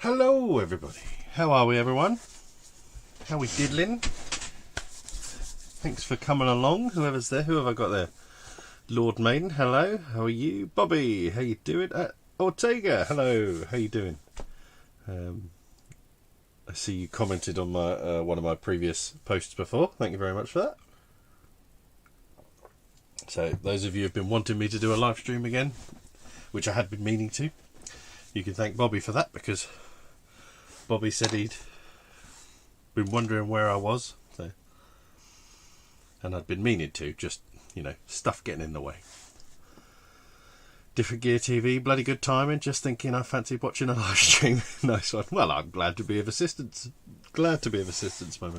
Hello everybody, how are we everyone? How we diddling? Thanks for coming along, whoever's there. Who have I got there? Lord Maiden, hello, how are you? Bobby, how you doing? Ortega, hello, how you doing? I see you commented on my one of my previous posts before, thank you very much for that. So those of you who've been wanting me to do a live stream again, which I had been meaning to, you can thank Bobby for that, because Bobby said he'd been wondering where I was, and I'd been meaning to, just, you know, stuff getting in the way. Different Gear TV, bloody good timing, just thinking I fancied watching a live stream. Nice one. Well, I'm glad to be of assistance. Glad to be of assistance, my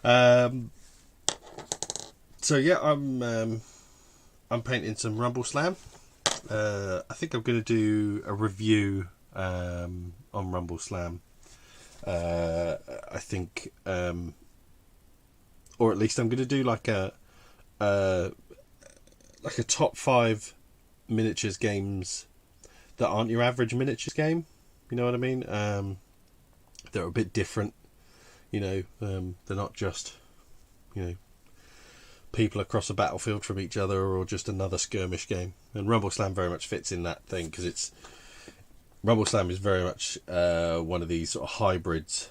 man. So yeah, I'm painting some Rumbleslam. I think I'm going to do a review on Rumbleslam. I think, or at least I'm going to do like a top 5 miniatures games that aren't your average miniatures game. You know what I mean? They're a bit different. You know, they're not just, you know, people across a battlefield from each other, or just another skirmish game. And Rumbleslam very much fits in that thing, because Rumbleslam is very much one of these sort of hybrids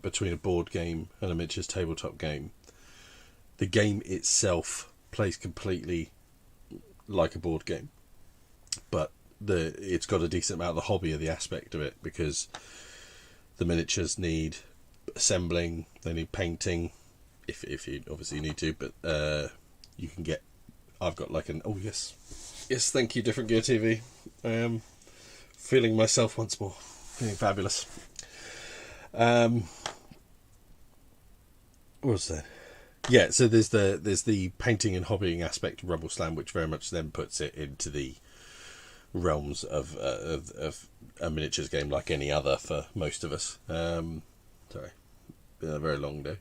between a board game and a miniatures tabletop game. The game itself plays completely like a board game, but it's got a decent amount of the hobby of the aspect of it, because the miniatures need assembling, they need painting, if you obviously need to, but you can get, I've got like an, oh yes, thank you, Different Gear TV. I am feeling myself once more, feeling fabulous. What was that? Yeah, so there's the painting and hobbying aspect of Rumbleslam, which very much then puts it into the realms of a miniatures game like any other for most of us. Sorry, been a very long day.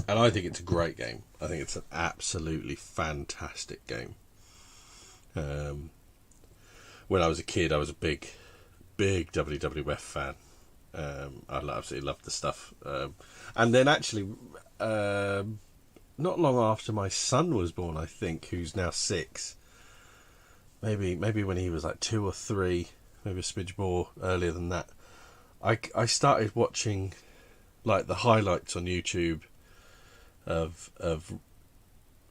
And I think it's a great game. I think it's an absolutely fantastic game. When I was a kid, I was a big WWF fan. I absolutely loved the stuff. And then actually, not long after my son was born, I think, who's now 6, maybe when he was like 2 or 3, maybe a smidge more earlier than that, I started watching like the highlights on YouTube of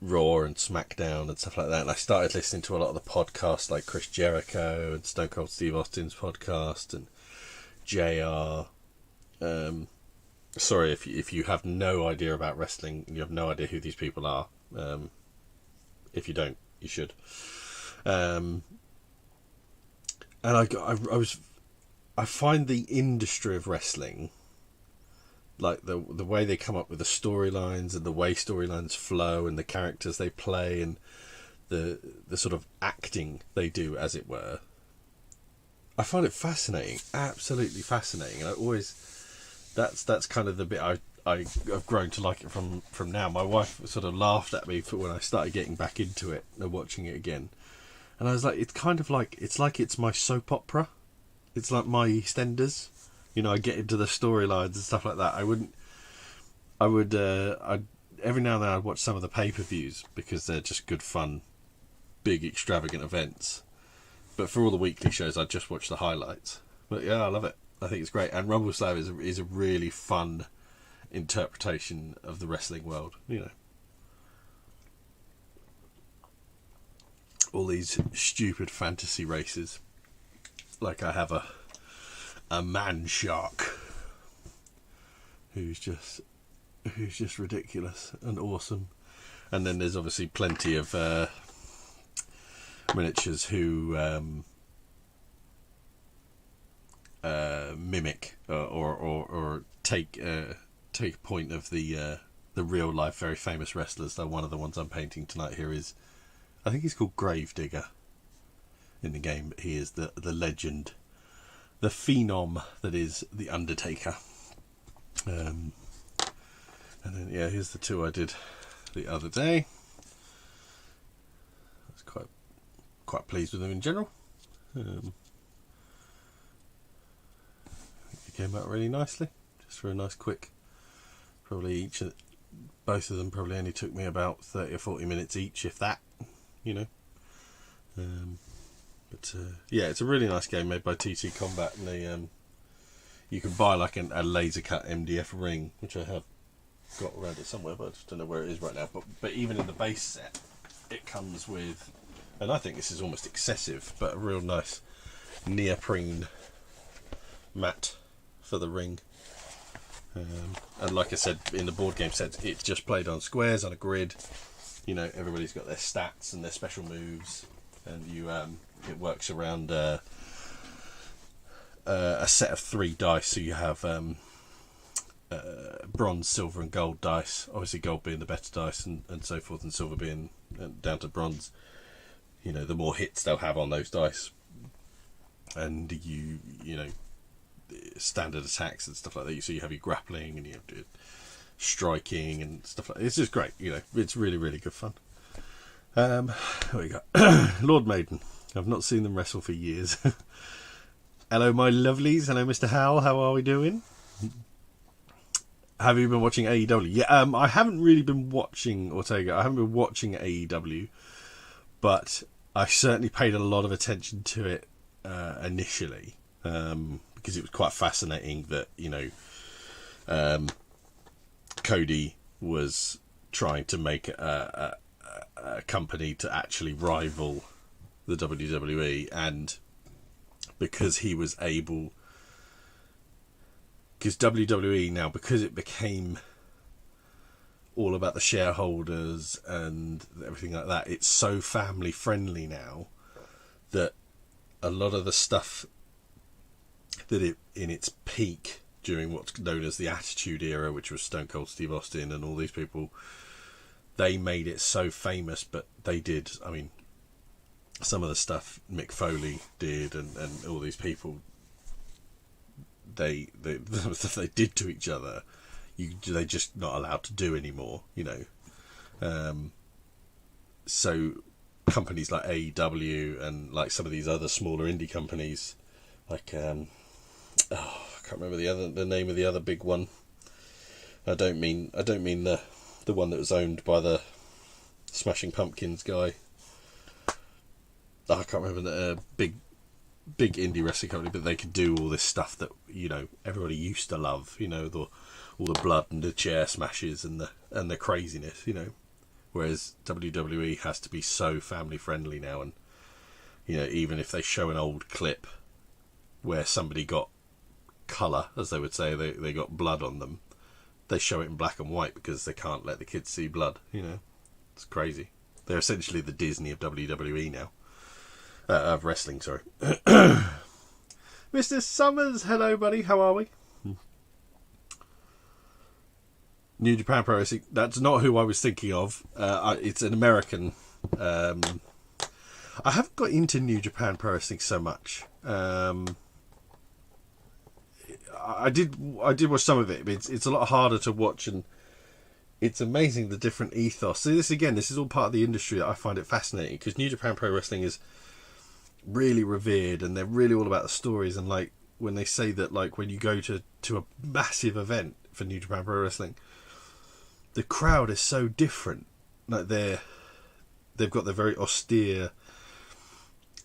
Raw and SmackDown and stuff like that, and I started listening to a lot of the podcasts like Chris Jericho and Stone Cold Steve Austin's podcast and JR. Sorry if you have no idea about wrestling, you have no idea who these people are. If you don't, you should. And I find the industry of wrestling, like the way they come up with the storylines and the way storylines flow and the characters they play and the sort of acting they do, as it were, I find it fascinating, absolutely fascinating. And I always, that's kind of the bit I've grown to like it from now. My wife sort of laughed at me for when I started getting back into it and watching it again, and I was like, it's kind of like it's my soap opera. It's like my EastEnders. You know, I get into the storylines and stuff like that. I'd every now and then I'd watch some of the pay-per-views, because they're just good fun, big extravagant events. But for all the weekly shows, I'd just watch the highlights. But yeah, I love it. I think it's great. And Rumbleslam is a really fun interpretation of the wrestling world. You know, all these stupid fantasy races. Like I have a man shark who's just ridiculous and awesome, and then there's obviously plenty of miniatures who mimic or take point of the real life very famous wrestlers. So one of the ones I'm painting tonight here is, I think he's called Gravedigger in the game. He is the legend, the phenom that is the Undertaker. And then yeah, here's the 2 I did the other day. It's quite quite pleased with them in general. It came out really nicely, just for a nice quick. Probably both of them probably only took me about 30 or 40 minutes each, if that, you know. Yeah, it's a really nice game made by TTCombat, and they you can buy like a laser cut MDF ring, which I have got around it somewhere, but I just don't know where it is right now. But even in the base set, it comes with, and I think this is almost excessive, but a real nice neoprene mat for the ring. And like I said, in the board game set, it's just played on squares on a grid. You know, everybody's got their stats and their special moves, and it works around a set of 3 dice. So you have bronze, silver, and gold dice. Obviously, gold being the better dice, and so forth, and silver being down to bronze. You know, the more hits they'll have on those dice, and you know, standard attacks and stuff like that. So you have your grappling and you have your striking and stuff like that. It's just great, you know. It's really, really good fun. What we got? Lord Maiden. I've not seen them wrestle for years. Hello, my lovelies. Hello, Mr. Howell. How are we doing? Have you been watching AEW? Yeah, I haven't really been watching Ortega. I haven't been watching AEW, but I certainly paid a lot of attention to it initially. Because it was quite fascinating that, you know, Cody was trying to make a company to actually rival the WWE, and because he was able, because WWE now, because it became all about the shareholders and everything like that, it's so family friendly now that a lot of the stuff that it in its peak during what's known as the Attitude Era, which was Stone Cold Steve Austin and all these people, they made it so famous. But they did, I mean, some of the stuff Mick Foley did and all these people, the stuff they did to each other, they're just not allowed to do anymore, you know. So companies like AEW and like some of these other smaller indie companies, like I can't remember the name of the other big one. I don't mean the one that was owned by the Smashing Pumpkins guy. I can't remember the big indie wrestling company, but they could do all this stuff that, you know, everybody used to love. You know, all the blood and the chair smashes and the craziness. You know, whereas WWE has to be so family friendly now, and you know, even if they show an old clip where somebody got colour, as they would say, they got blood on them, they show it in black and white because they can't let the kids see blood. You know, it's crazy. They're essentially the Disney of WWE now. Of wrestling, sorry. Mr. Summers, hello buddy, how are we? New Japan Pro Wrestling, that's not who I was thinking of. It's an American. I haven't got into New Japan Pro Wrestling so much. I did watch some of it, but it's a lot harder to watch, and it's amazing the different ethos. So this is all part of the industry that I find it fascinating, because New Japan Pro Wrestling is really revered, and they're really all about the stories. And like when they say that, like when you go to a massive event for New Japan Pro Wrestling, the crowd is so different. Like they've got their very austere,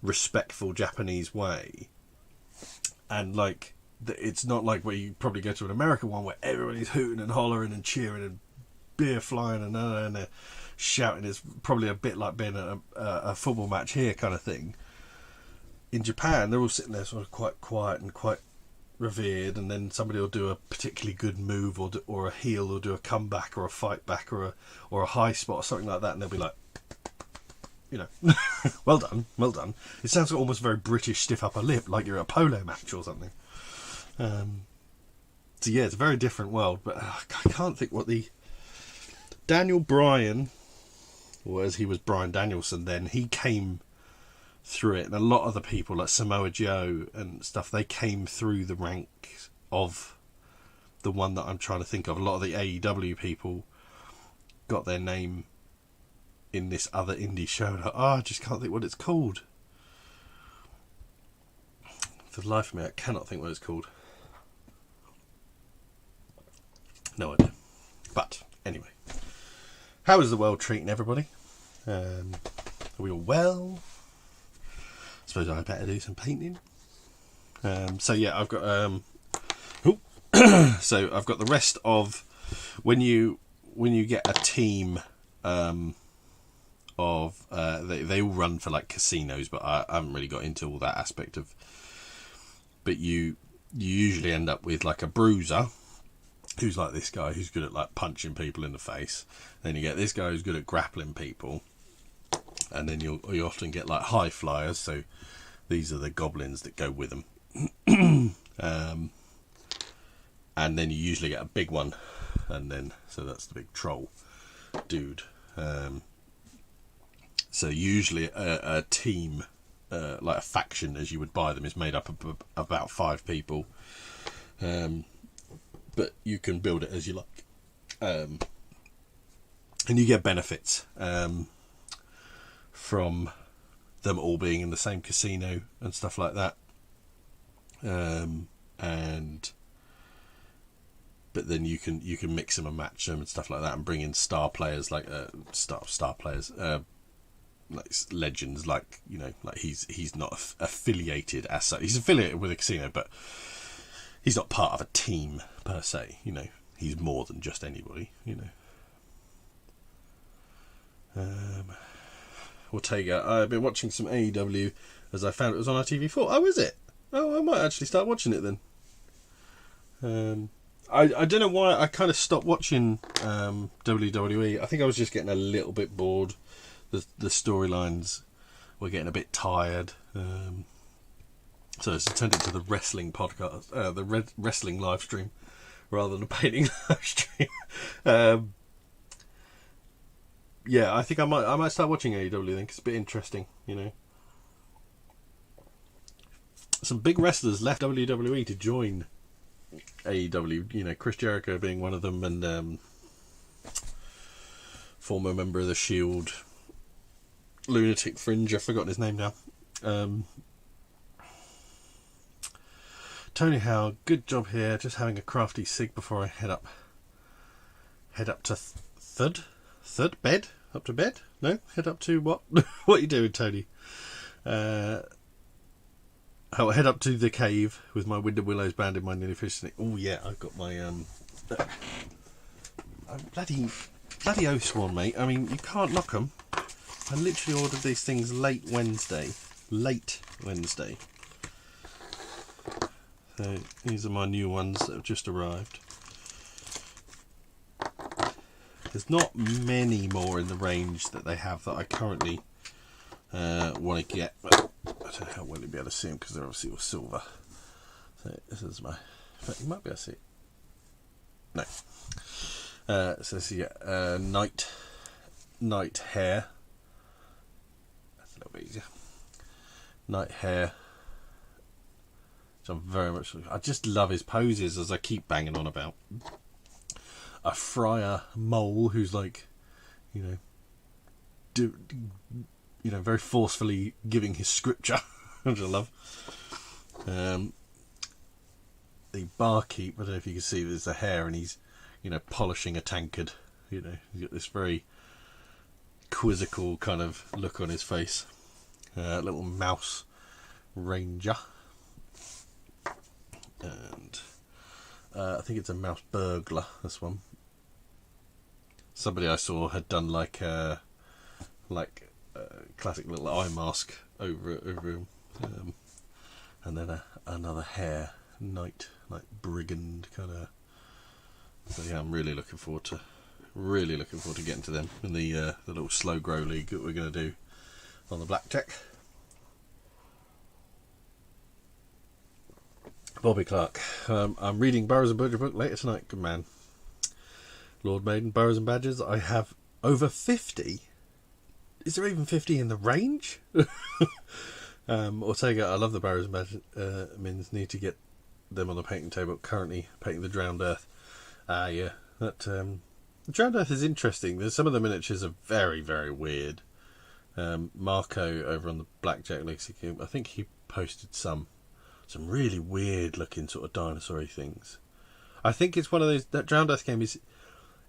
respectful Japanese way, and like it's not like where you probably go to an American one where everybody's hooting and hollering and cheering and beer flying and they're shouting. It's probably a bit like being at a football match here kind of thing. In Japan, they're all sitting there sort of quite quiet and quite revered, and then somebody will do a particularly good move, or a heel will do a comeback or a fight back or a high spot or something like that, and they'll be like, you know, well done. It sounds almost very British, stiff upper lip, like you're at a polo match or something. So yeah, it's a very different world, but I can't think what the Daniel Bryan, or as he was Bryan Danielson then, he came through it, and a lot of the people like Samoa Joe and stuff, they came through the ranks of the one that I'm trying to think of. A lot of the AEW people got their name in this other indie show. Like, I just can't think what it's called. For the life of me, I cannot think what it's called. No idea. But anyway, how is the world treating everybody? Are we all well? I suppose I better do some painting. So yeah, I've got so I've got the rest of when you get a team of they all run for like casinos, but I haven't really got into all that aspect of. But you usually end up with like a bruiser, who's like this guy who's good at like punching people in the face. Then you get this guy who's good at grappling people, and then you often get like high flyers. So these are the goblins that go with them. And then you usually get a big one, and then so that's the big troll dude. So usually a team, like a faction as you would buy them, is made up of about 5 people, but you can build it as you like, and you get benefits from them all being in the same casino and stuff like that. But then you can mix them and match them and stuff like that, and bring in star players like star players, like legends, like, you know, like he's not affiliated as such. He's affiliated with a casino, but he's not part of a team per se. You know, he's more than just anybody. You know. Ortega, I've been watching some AEW as I found it was on ITV4. Oh, is it? Oh, I might actually start watching it then. I don't know why I kind of stopped watching WWE. I think I was just getting a little bit bored. The storylines were getting a bit tired. So it's turned into the wrestling podcast, the wrestling live stream, rather than a painting live stream. Yeah, I think I might start watching AEW then, 'cause it's a bit interesting, you know. Some big wrestlers left WWE to join AEW, you know, Chris Jericho being one of them, and former member of the Shield, Lunatic Fringe, I've forgotten his name now. Tony Howe, good job here, just having a crafty cig before I head up to third bed? Up to bed? No? Head up to what? What are you doing, Tony? I'll head up to the cave with my Winter Willows band in my nearly finished snake. Oh yeah, I've got my I'm bloody Oathsworn, mate. I mean, you can't knock them. I literally ordered these things late Wednesday. So these are my new ones that have just arrived. There's not many more in the range that they have that I currently want to get, but I don't know how well you'll be able to see them because they're obviously all silver. So this is my. In fact, you might be able to see it. No. So this is night hair. That's a little bit easier. Night hair. Which I'm very much. I just love his poses, as I keep banging on about. A friar mole who's like, you know, very forcefully giving his scripture, which I love. The barkeep, I don't know if you can see, there's the hair, and he's, you know, polishing a tankard. You know, he's got this very quizzical kind of look on his face. Little mouse ranger, and I think it's a mouse burglar. This one. Somebody I saw had done like a classic little eye mask over him, and then another hair knight, like brigand kind of. So yeah, I'm really looking forward to getting to them in the little slow grow league that we're going to do on the blackjack. Bobby Clark, I'm reading Burrows and Badger book later tonight. Good man. Lord Maiden, Burrows and Badgers. I have over 50. Is there even 50 in the range? Ortega, I love the Burrows and Badgers. Need to get them on the painting table. Currently painting the Drowned Earth. Yeah, that the Drowned Earth is interesting. There's some of the miniatures are very, very weird. Marco over on the Blackjack Lexicon, I think he posted some some really weird looking sort of dinosaur-y things. I think it's one of those, that Drowned Earth game is,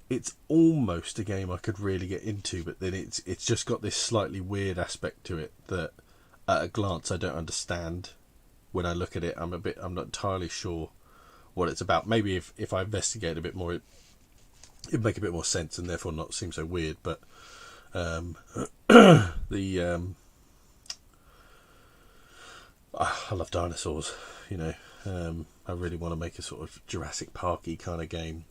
it's almost a game I could really get into, but then it's just got this slightly weird aspect to it that at a glance I don't understand. When I look at it, I'm not entirely sure what it's about. Maybe if I investigate a bit more, it'd make a bit more sense and therefore not seem so weird. But I love dinosaurs, you know. I really want to make a sort of Jurassic Parky kind of game.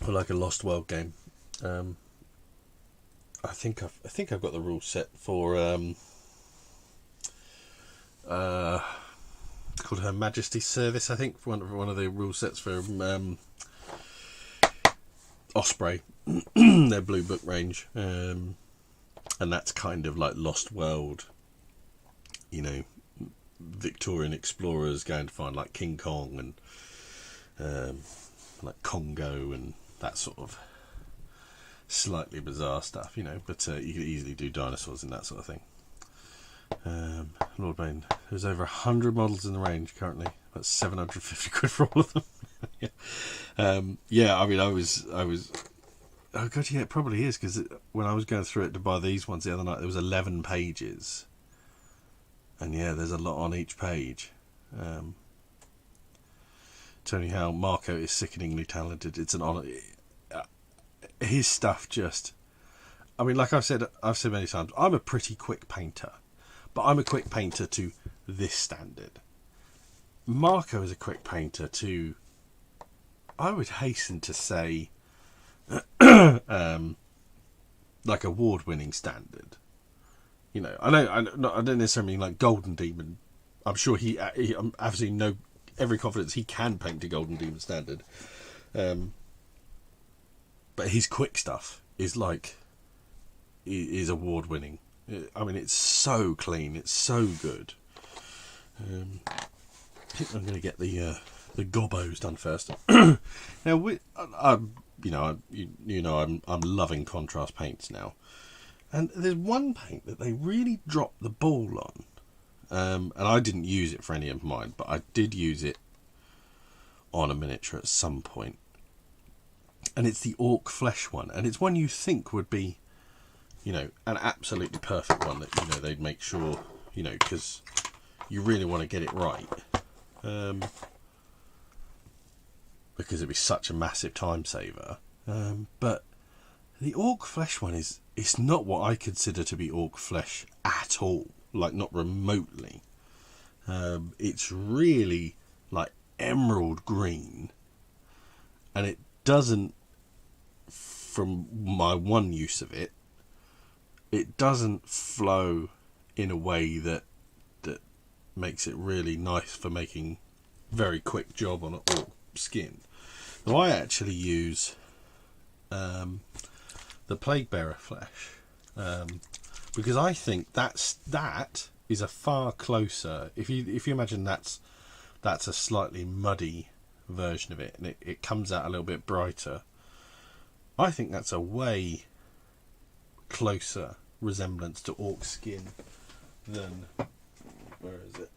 Or like a Lost World game. I think I've got the rule set for called Her Majesty's Service. I think for one of the rule sets for Osprey, their Blue Book range, and that's kind of like Lost World. You know, Victorian explorers going to find like King Kong and like Congo and that sort of slightly bizarre stuff, you know, but you could easily do dinosaurs and that sort of thing. Lord Bane, there's over 100 models in the range currently. That's 750 quid for all of them. Yeah, I mean, I was oh god, yeah, it probably is, because when I was going through it to buy these ones the other night, there was 11 pages, and yeah, there's a lot on each page. Tony Howe, Marco is sickeningly talented. It's an honour. His stuff just, I mean, like I've said many times, I'm a pretty quick painter, but I'm a quick painter to this standard. Marco is a quick painter to, I would hasten to say, like award-winning standard. You know, I don't necessarily mean like Golden Demon. I'm sure he I'm absolutely no every confidence he can paint to Golden Demon standard. But his quick stuff is award-winning. I mean, it's so clean, it's so good. I think I'm going to get the gobbos done first. Now, I'm loving contrast paints now, and there's one paint that they really dropped the ball on, and I didn't use it for any of mine, but I did use it on a miniature at some point. And it's the orc flesh one, and it's one you think would be, you know, an absolutely perfect one that, you know, they'd make sure, you know, because you really want to get it right, because it'd be such a massive time saver. But the orc flesh one it's not what I consider to be orc flesh at all, like not remotely. It's really like emerald green, and it doesn't, from my one use of it, it doesn't flow in a way that makes it really nice for making very quick job on an orc skin. Now I actually use the Plague Bearer flesh, because I think that is a far closer, if you imagine that's a slightly muddy version of it, and it comes out a little bit brighter. I think that's a way closer resemblance to orc skin than, where is it?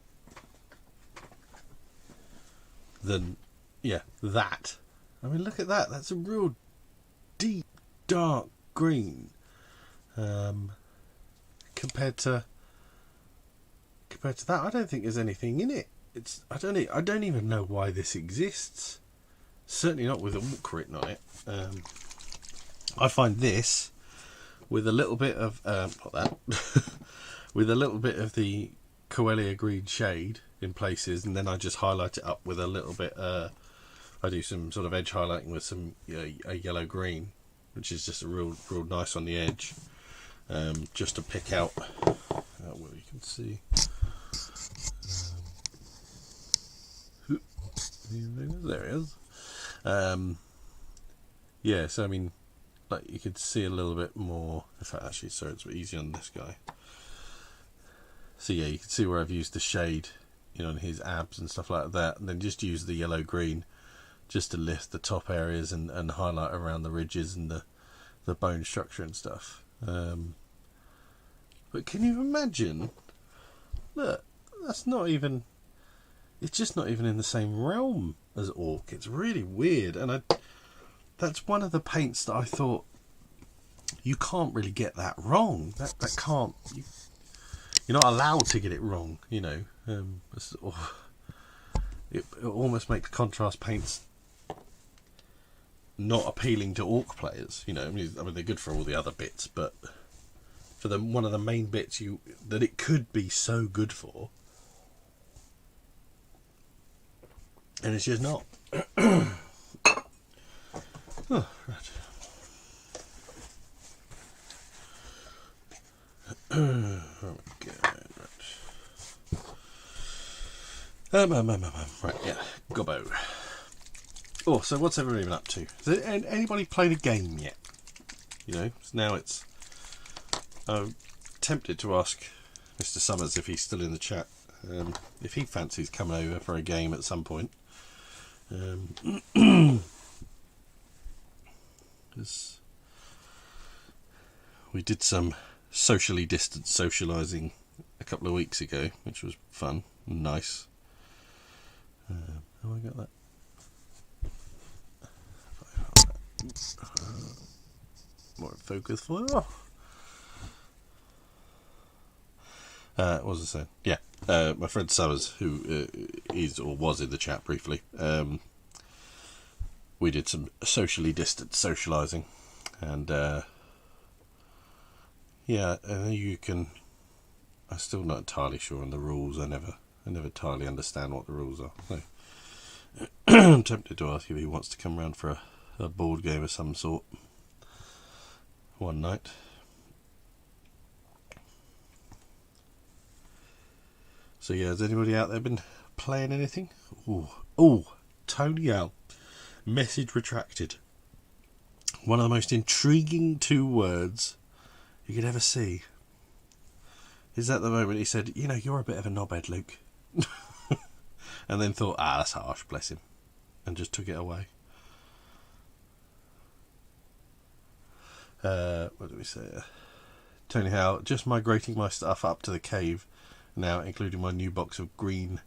Than, yeah, that. I mean, look at that. That's a real deep, dark green. Compared to that, I don't think there's anything in it. I don't even know why this exists. Certainly not with orc written on it. I find this with a little bit of not that with a little bit of the Coelia green shade in places, and then I just highlight it up with a little bit. I do some sort of edge highlighting with some a yellow green, which is just a real nice on the edge, just to pick out what you can see. There it is. Yeah, so I mean, like, you could see a little bit more. In fact, actually, sorry, it's a bit easier on this guy. So yeah, you can see where I've used the shade, you know, on his abs and stuff like that, and then just use the yellow green just to lift the top areas and highlight around the ridges and the bone structure and stuff. But can you imagine? Look, that's not even... It's just not even in the same realm as Orc. It's really weird. And that's one of the paints that I thought, you can't really get that wrong. That can't... You're not allowed to get it wrong, you know. It almost makes contrast paints not appealing to Orc players, you know. I mean they're good for all the other bits, but for one of the main bits that it could be so good for, and it's just not. Oh, right. Right, yeah, gobbo. Oh, so what's everyone been up to? Has anybody played a game yet? You know, now it's... I'm tempted to ask Mr. Summers if he's still in the chat, if he fancies coming over for a game at some point. We did some socially distanced socialising a couple of weeks ago, which was fun and nice. Have I got that? More focus for it. What was I saying? Yeah, my friend Summers, who is or was in the chat briefly, we did some socially distanced socialising, and yeah, you can. I'm still not entirely sure on the rules. I never entirely understand what the rules are. So I'm tempted to ask if he wants to come round for a board game of some sort one night. So yeah, has anybody out there been playing anything? Oh, Tony L. Message retracted. One of the most intriguing 2 words you could ever see. Is at the moment he said, you know, you're a bit of a knobhead, Luke. And then thought, that's harsh, bless him. And just took it away. What do we say? Tony Howe, just migrating my stuff up to the cave now, including my new box of green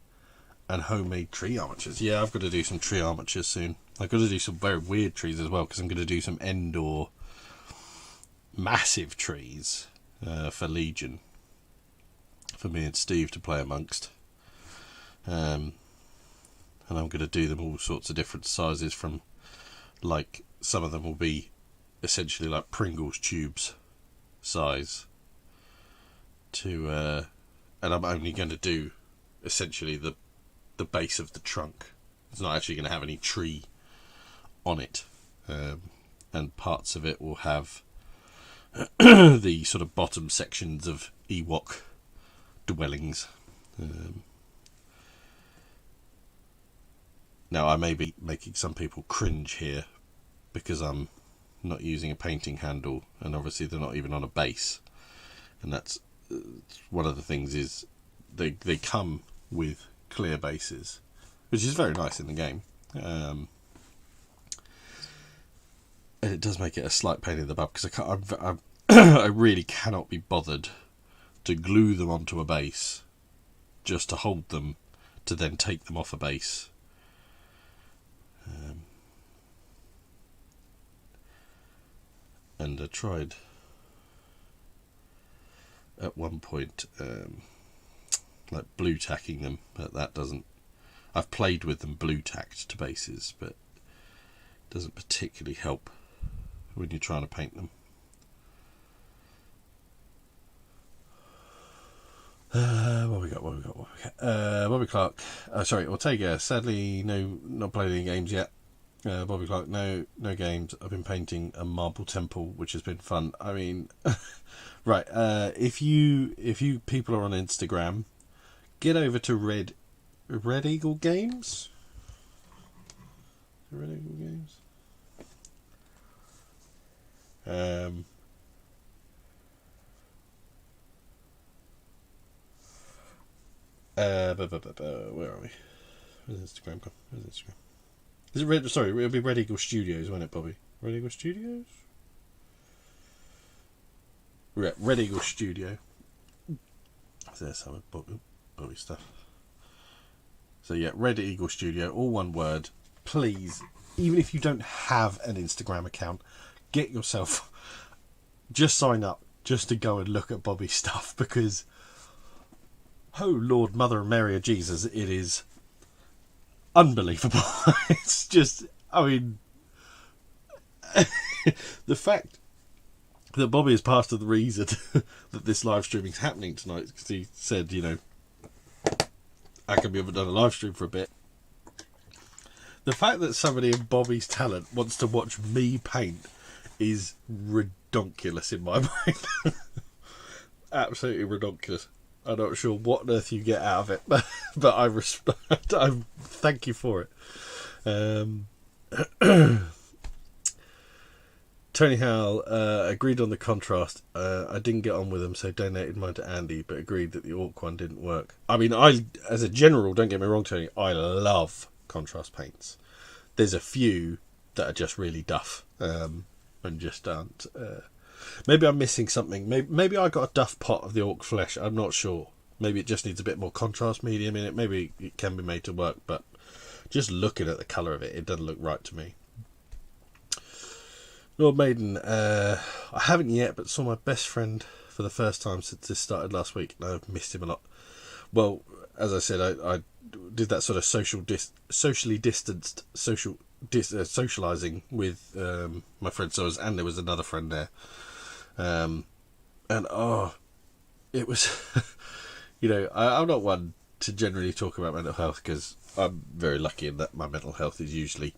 and homemade tree armatures. Yeah, I've got to do some tree armatures soon. I've got to do some very weird trees as well, because I'm going to do some Endor massive trees for Legion, for me and Steve to play amongst. And I'm going to do them all sorts of different sizes, from, like, some of them will be essentially like Pringles tubes size to and I'm only going to do essentially the base of the trunk. It's not actually going to have any tree on it, and parts of it will have the sort of bottom sections of Ewok dwellings. Now I may be making some people cringe here because I'm not using a painting handle, and obviously they're not even on a base, and that's one of the things is they come with clear bases, which is very nice in the game, and it does make it a slight pain in the butt because I really cannot be bothered to glue them onto a base just to hold them to then take them off a base. And I tried at one point like blue tacking them, but that doesn't... I've played with them blue tacked to bases, but it doesn't particularly help when you're trying to paint them. What we got? Bobby Clark. Sorry, Ortega. Sadly, not played any games yet. Bobby Clark, no games. I've been painting a marble temple, which has been fun. I mean, right. If you people are on Instagram, get over to Red Eagle Games. Red Eagle Games. Where are we? Where's Instagram gone? Where's Instagram? Is it Red? Sorry, it'll be Red Eagle Studios, won't it, Bobby? Red Eagle Studios? Red Eagle Studio. there's some Bobby stuff. So yeah, Red Eagle Studio, all one word. Please, even if you don't have an Instagram account, get yourself, just sign up just to go and look at Bobby's stuff, because oh Lord, Mother and Mary of Jesus, it is unbelievable. It's just, I mean, the fact that Bobby is part of the reason that this live streaming is happening tonight, because he said, you know, how come you haven't done a live stream for a bit? The fact that somebody in Bobby's talent wants to watch me paint is redonkulous in my mind. Absolutely redonkulous. I'm not sure what on earth you get out of it, but I thank you for it. Tony Howell agreed on the contrast. I didn't get on with them, so donated mine to Andy, but agreed that the Orc one didn't work. I mean, as a general, don't get me wrong, Tony, I love contrast paints. There's a few that are just really duff and just aren't. Maybe I'm missing something. Maybe I got a duff pot of the Orc flesh. I'm not sure. Maybe it just needs a bit more contrast medium in it. Maybe it can be made to work, but just looking at the colour of it, it doesn't look right to me. Lord Maiden, I haven't yet, but saw my best friend for the first time since this started last week, and I've missed him a lot. Well, as I said, I did that sort of socially distanced socialising with my friend, and there was another friend there, and it was, you know, I'm not one to generally talk about mental health, because I'm very lucky in that my mental health is usually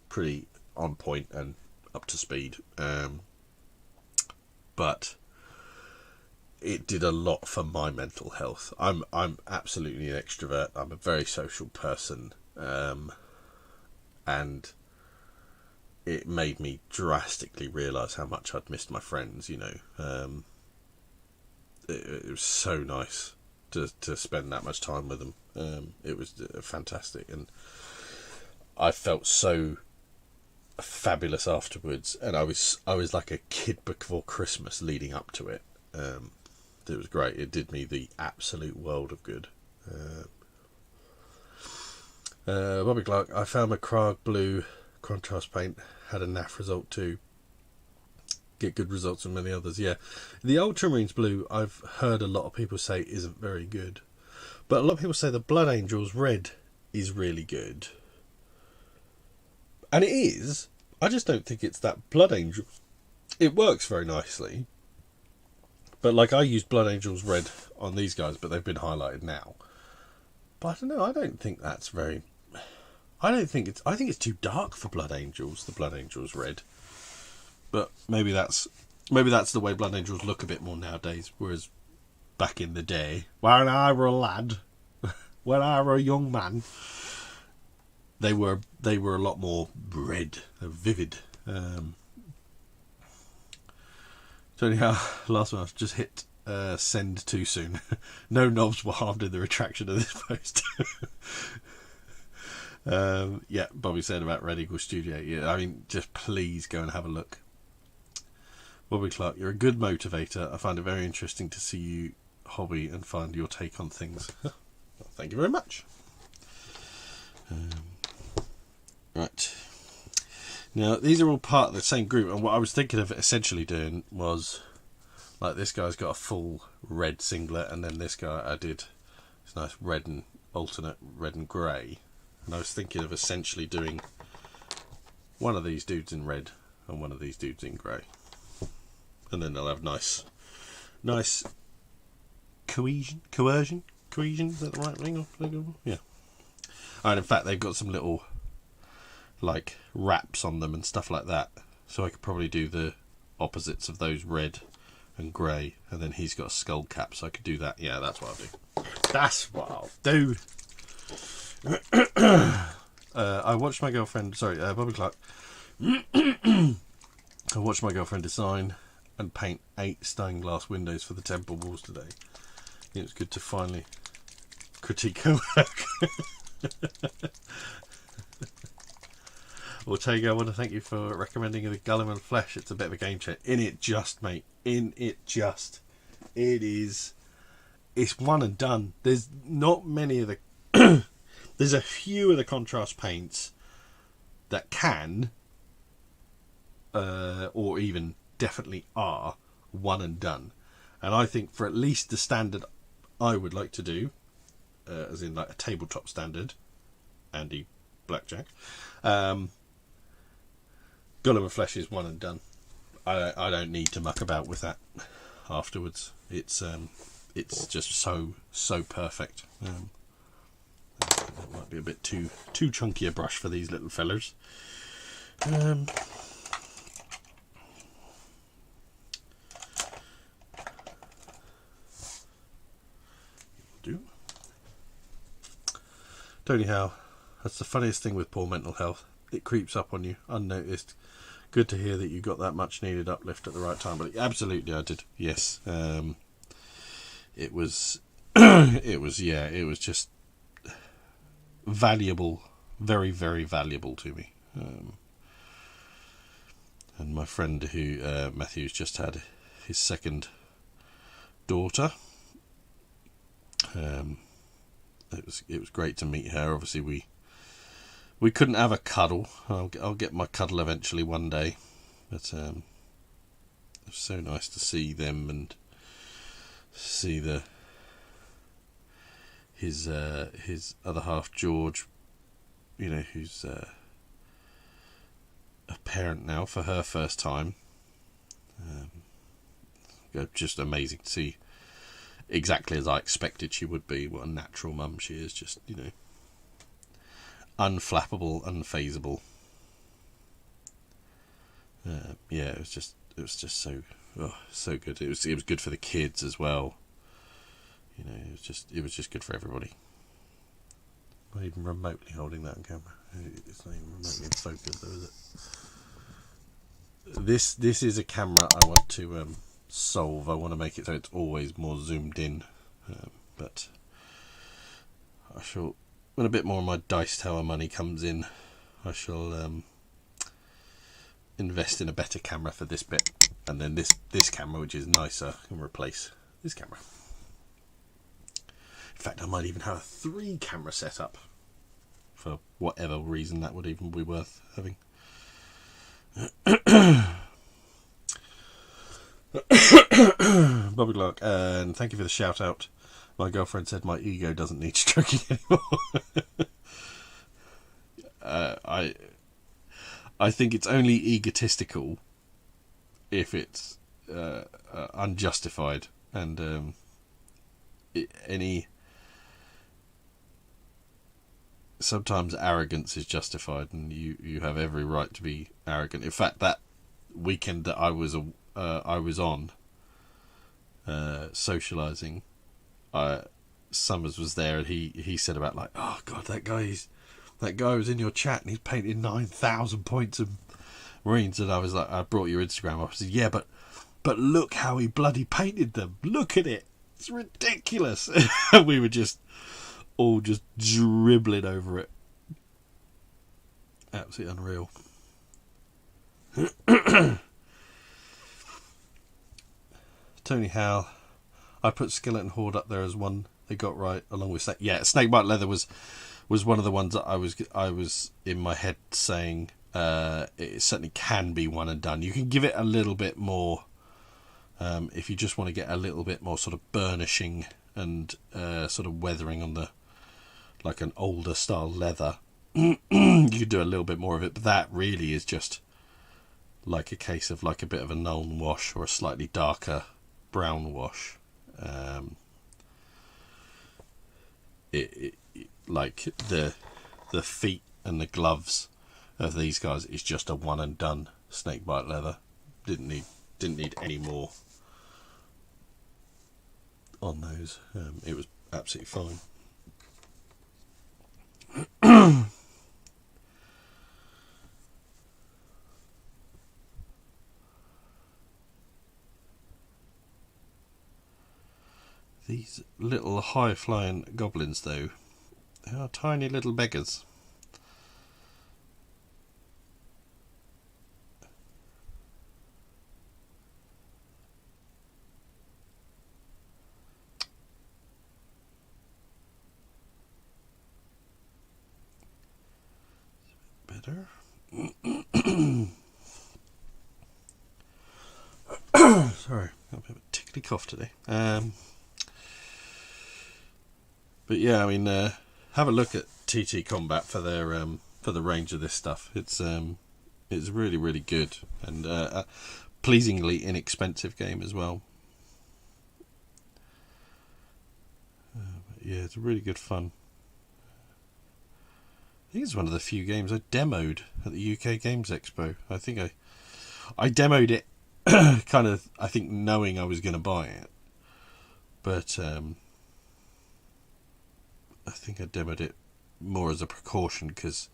pretty on point and up to speed, but it did a lot for my mental health. I'm absolutely an extrovert. I'm a very social person, and it made me drastically realise how much I'd missed my friends. You know, it was so nice to spend that much time with them. It was fantastic, and I felt so fabulous afterwards, and I was like a kid before Christmas leading up to it. It was great. It did me the absolute world of good. Bobby Clark, I found my Krag blue contrast paint, had a naff result too. Get good results from many others. Yeah, the Ultramarines blue, I've heard a lot of people say isn't very good, but a lot of people say the Blood Angels red is really good. And it is. I just don't think it's that Blood Angel. It works very nicely. But like, I used Blood Angels red on these guys, but they've been highlighted now. But I don't know, I don't think that's very... I think it's too dark for Blood Angels, the Blood Angels red. But maybe that's the way Blood Angels look a bit more nowadays, whereas back in the day, when I were a lad, when I were a young man, they were a lot more red, vivid. So anyhow, last one, I've just hit send too soon. No knobs were harmed in the retraction of this post. Yeah, Bobby said about Red Eagle Studio. Yeah, I mean, just please go and have a look. Bobby Clark, you're a good motivator. I find it very interesting to see you hobby and find your take on things. Well, thank you very much. Right. Now, these are all part of the same group, and what I was thinking of essentially doing was, like, this guy's got a full red singlet, and then this guy I did this nice red and alternate red and grey, and I was thinking of essentially doing one of these dudes in red and one of these dudes in grey, and then they'll have nice cohesion, is that the right thing? Yeah. And in fact, they've got some little like wraps on them and stuff like that, so I could probably do the opposites of those, red and grey, and then he's got a skull cap, so I could do that. Yeah, that's what I'll do. I watched my girlfriend, Bobby Clark, I watched my girlfriend design and paint 8 stained glass windows for the temple walls today. It was good to finally critique her work. Ortega, I want to thank you for recommending the Gulliman Flesh. It's a bit of a game changer. It is it's one and done. There's not many of the there's a few of the contrast paints that can or even definitely are one and done, and I think for at least the standard I would like to do, as in like a tabletop standard, Andy Blackjack, Golem of Flesh is one and done. I don't need to muck about with that afterwards. It's just so perfect. That might be a bit too chunky a brush for these little fellers. Do Tony Howe, that's the funniest thing with poor mental health. It creeps up on you unnoticed. Good to hear that you got that much needed uplift at the right time. But absolutely, I did. Yes, it was. It was just valuable, very valuable to me. And my friend who Matthew's just had his second daughter. It was great to meet her. Obviously, we couldn't have a cuddle. I'll get my cuddle eventually one day, but it was so nice to see them and see his other half, George, you know, who's a parent now for her first time. Just amazing to see, exactly as I expected she would be. What a natural mum she is, just, you know, unflappable, unfazable. It was just so good. It was good for the kids as well. You know, it was just good for everybody. Not even remotely holding that on camera. It's not even remotely in focus, though, is it? This is a camera I want to solve. I want to make it so it's always more zoomed in. But I shall, when a bit more of my Dice Tower money comes in, I shall invest in a better camera for this bit, and then this camera, which is nicer, can replace this camera. In fact, I might even have a 3-camera setup for whatever reason that would even be worth having. Bobby Clark, and thank you for the shout out. My girlfriend said my ego doesn't need stroking anymore. I think it's only egotistical if it's unjustified, and sometimes arrogance is justified, and you have every right to be arrogant. In fact, that weekend that I was on socialising, Summers was there, and he said about, like, oh god, that guy was in your chat and he's painted 9,000 points of Marines, and I was like, I brought your Instagram up. I said, yeah, but look how he bloody painted them. Look at it. It's ridiculous. We were all just dribbling over it. Absolutely unreal. Tony Howe, I put Skeleton Horde up there as one they got right, along with Snake. Yeah, Snakebite Leather was one of the ones that I was in my head saying it certainly can be one and done. You can give it a little bit more if you just want to get a little bit more sort of burnishing and sort of weathering on the, like an older style leather. You could do a little bit more of it, but that really is just like a case of like a bit of a Nuln wash or a slightly darker brown wash. Like the feet and the gloves of these guys is just a one and done snakebite leather. Didn't need any more on those. It was absolutely fine. These little high-flying goblins, though, they are tiny little beggars. better. Sorry, got a bit of a tickly cough today. But yeah, I mean, have a look at TTCombat for their for the range of this stuff. It's really, really good, and a pleasingly inexpensive game as well. Yeah, it's really good fun. I think it's one of the few games I demoed at the UK Games Expo. I think I demoed it kind of, I think, knowing I was going to buy it. But I think I demoed it more as a precaution because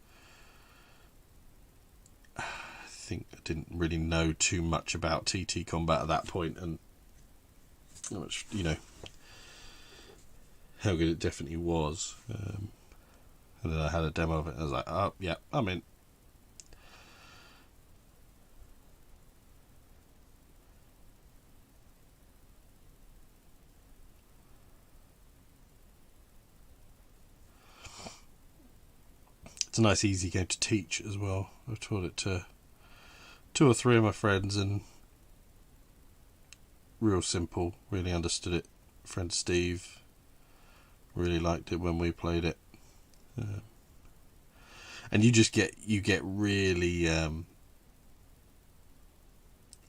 I think I didn't really know too much about TTCombat at that point, and how much, you know, how good it definitely was. And then I had a demo of it and I was like, oh yeah, I'm in. It's a nice easy game to teach as well. I've taught it to 2 or 3 of my friends and real simple, really understood it. Friend Steve really liked it when we played it. And you get really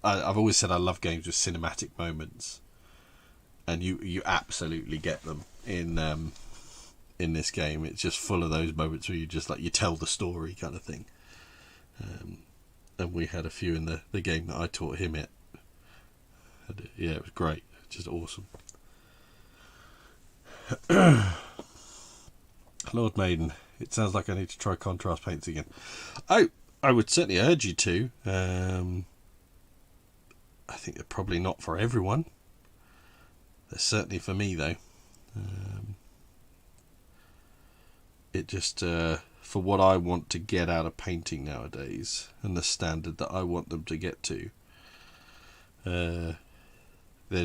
I've always said I love games with cinematic moments, and you absolutely get them in this game. It's just full of those moments where you just like, you tell the story kind of thing, and we had a few in the game that I taught him it. And yeah, it was great, just awesome. Lord Maiden, it sounds like I need to try contrast paints again. I would certainly urge you to. I think they're probably not for everyone. They're certainly for me though. It just, for what I want to get out of painting nowadays and the standard that I want them to get to, they're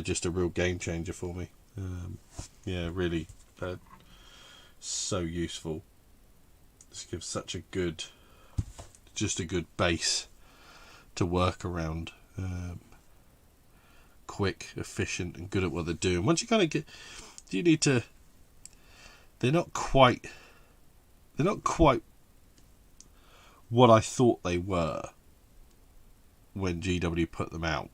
just a real game changer for me. Yeah, really. So useful. This gives such a good base to work around. Quick, efficient, and good at what they're doing. Once you kind of get, you need to. They're not quite what I thought they were when GW put them out.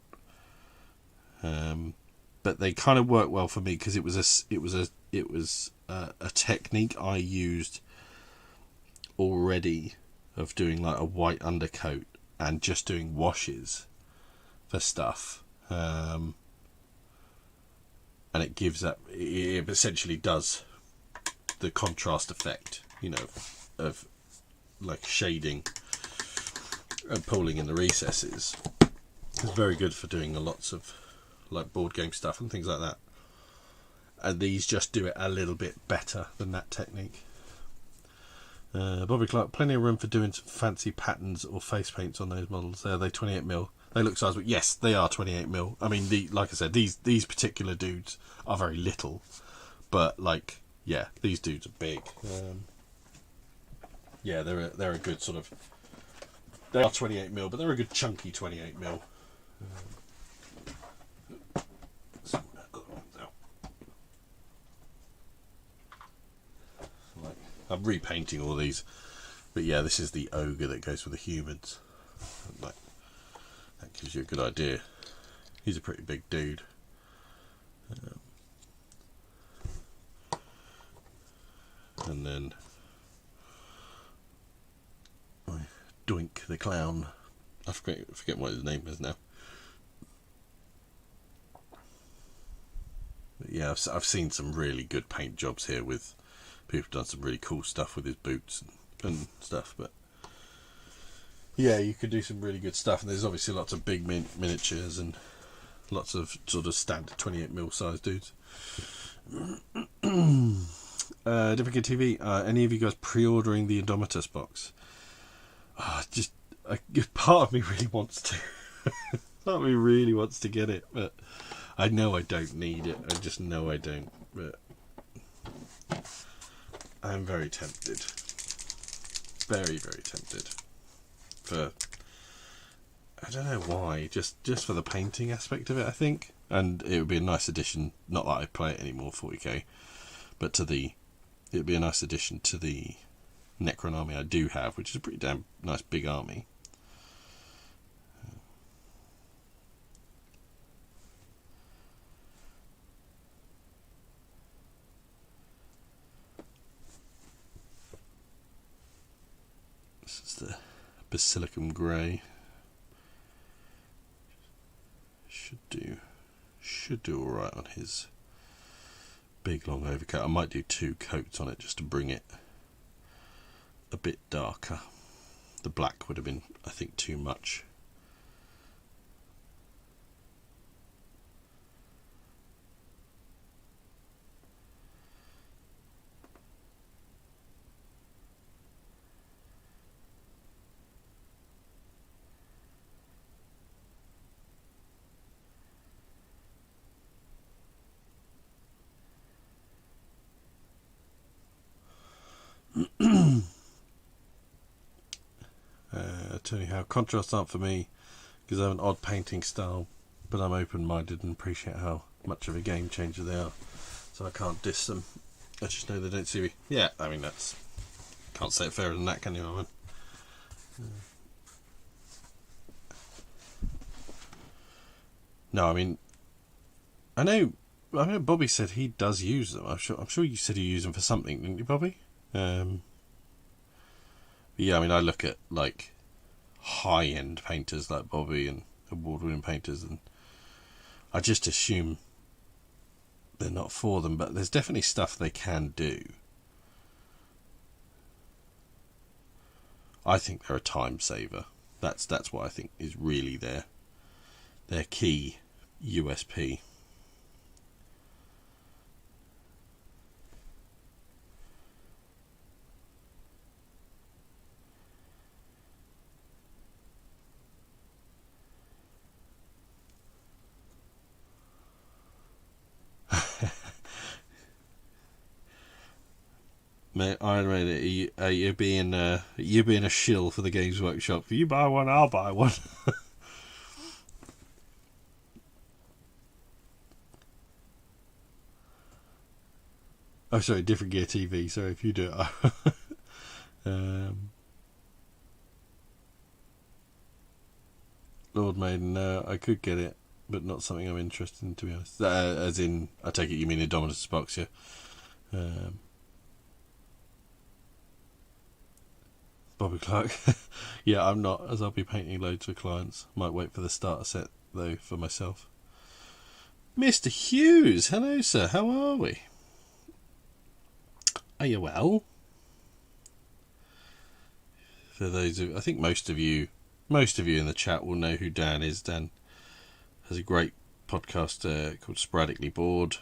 But they kind of work well for me because it was a technique I used already of doing like a white undercoat and just doing washes for stuff, and it gives that, it essentially does the contrast effect, you know, of like shading and pulling in the recesses. It's very good for doing lots of like board game stuff and things like that. And these just do it a little bit better than that technique. Bobby Clark, plenty of room for doing some fancy patterns or face paints on those models. Are they 28mm? They look sizable. Yes, they are 28mm. I mean, like I said, these particular dudes are very little, but like, yeah, these dudes are big. Yeah, they're a good sort of. They are 28mm, but they're a good chunky 28mm. I'm repainting all these, but yeah, this is the ogre that goes with the humans. Like, that gives you a good idea. He's a pretty big dude. And then Doink the clown. I forget what his name is now. But yeah, I've seen some really good paint jobs here with. People have done some really cool stuff with his boots and stuff, but yeah, you could do some really good stuff. And there's obviously lots of big miniatures and lots of sort of standard 28mm size dudes. Different Kid TV, any of you guys pre-ordering the Indomitus box? Just a part of me really wants to. Part of me really wants to get it, but I know I don't need it. I just know I don't, but I'm very tempted. Very, very tempted. for, I don't know why, just for the painting aspect of it, I think. And it would be a nice addition, not that I play it anymore, 40k, but it would be a nice addition to the Necron army I do have, which is a pretty damn nice big army. This is the Basilicum Grey. Should do alright on his big long overcoat. I might do 2 coats on it just to bring it a bit darker. The black would have been, I think, too much. Tony, how contrasts aren't for me because I have an odd painting style, but I'm open-minded and appreciate how much of a game changer they are, so I can't diss them. I just know they don't see me. Yeah, I mean, that's, can't say it fairer than that, can you, Armin? No, I mean, I know Bobby said he does use them. I'm sure you said you use them for something, didn't you, Bobby? Yeah, I mean, I look at like high-end painters like Bobby and award-winning painters, and I just assume they're not for them, but there's definitely stuff they can do. I think they're a time saver. That's what I think is really their key USP. Mate, Iron Man, you're being a shill for the Games Workshop. If you buy one, I'll buy one. Oh, sorry, Different Gear TV. Sorry if you do it. Lord Maiden, I could get it, but not something I'm interested in, to be honest. As in, I take it you mean the Indominus box, yeah? Bobby Clark. Yeah, I'm not, as I'll be painting loads for clients. Might wait for the starter set, though, for myself. Mr. Hughes, hello, sir. How are we? Are you well? For those of, I think most of you in the chat will know who Dan is. Dan has a great podcast called Sporadically Bored.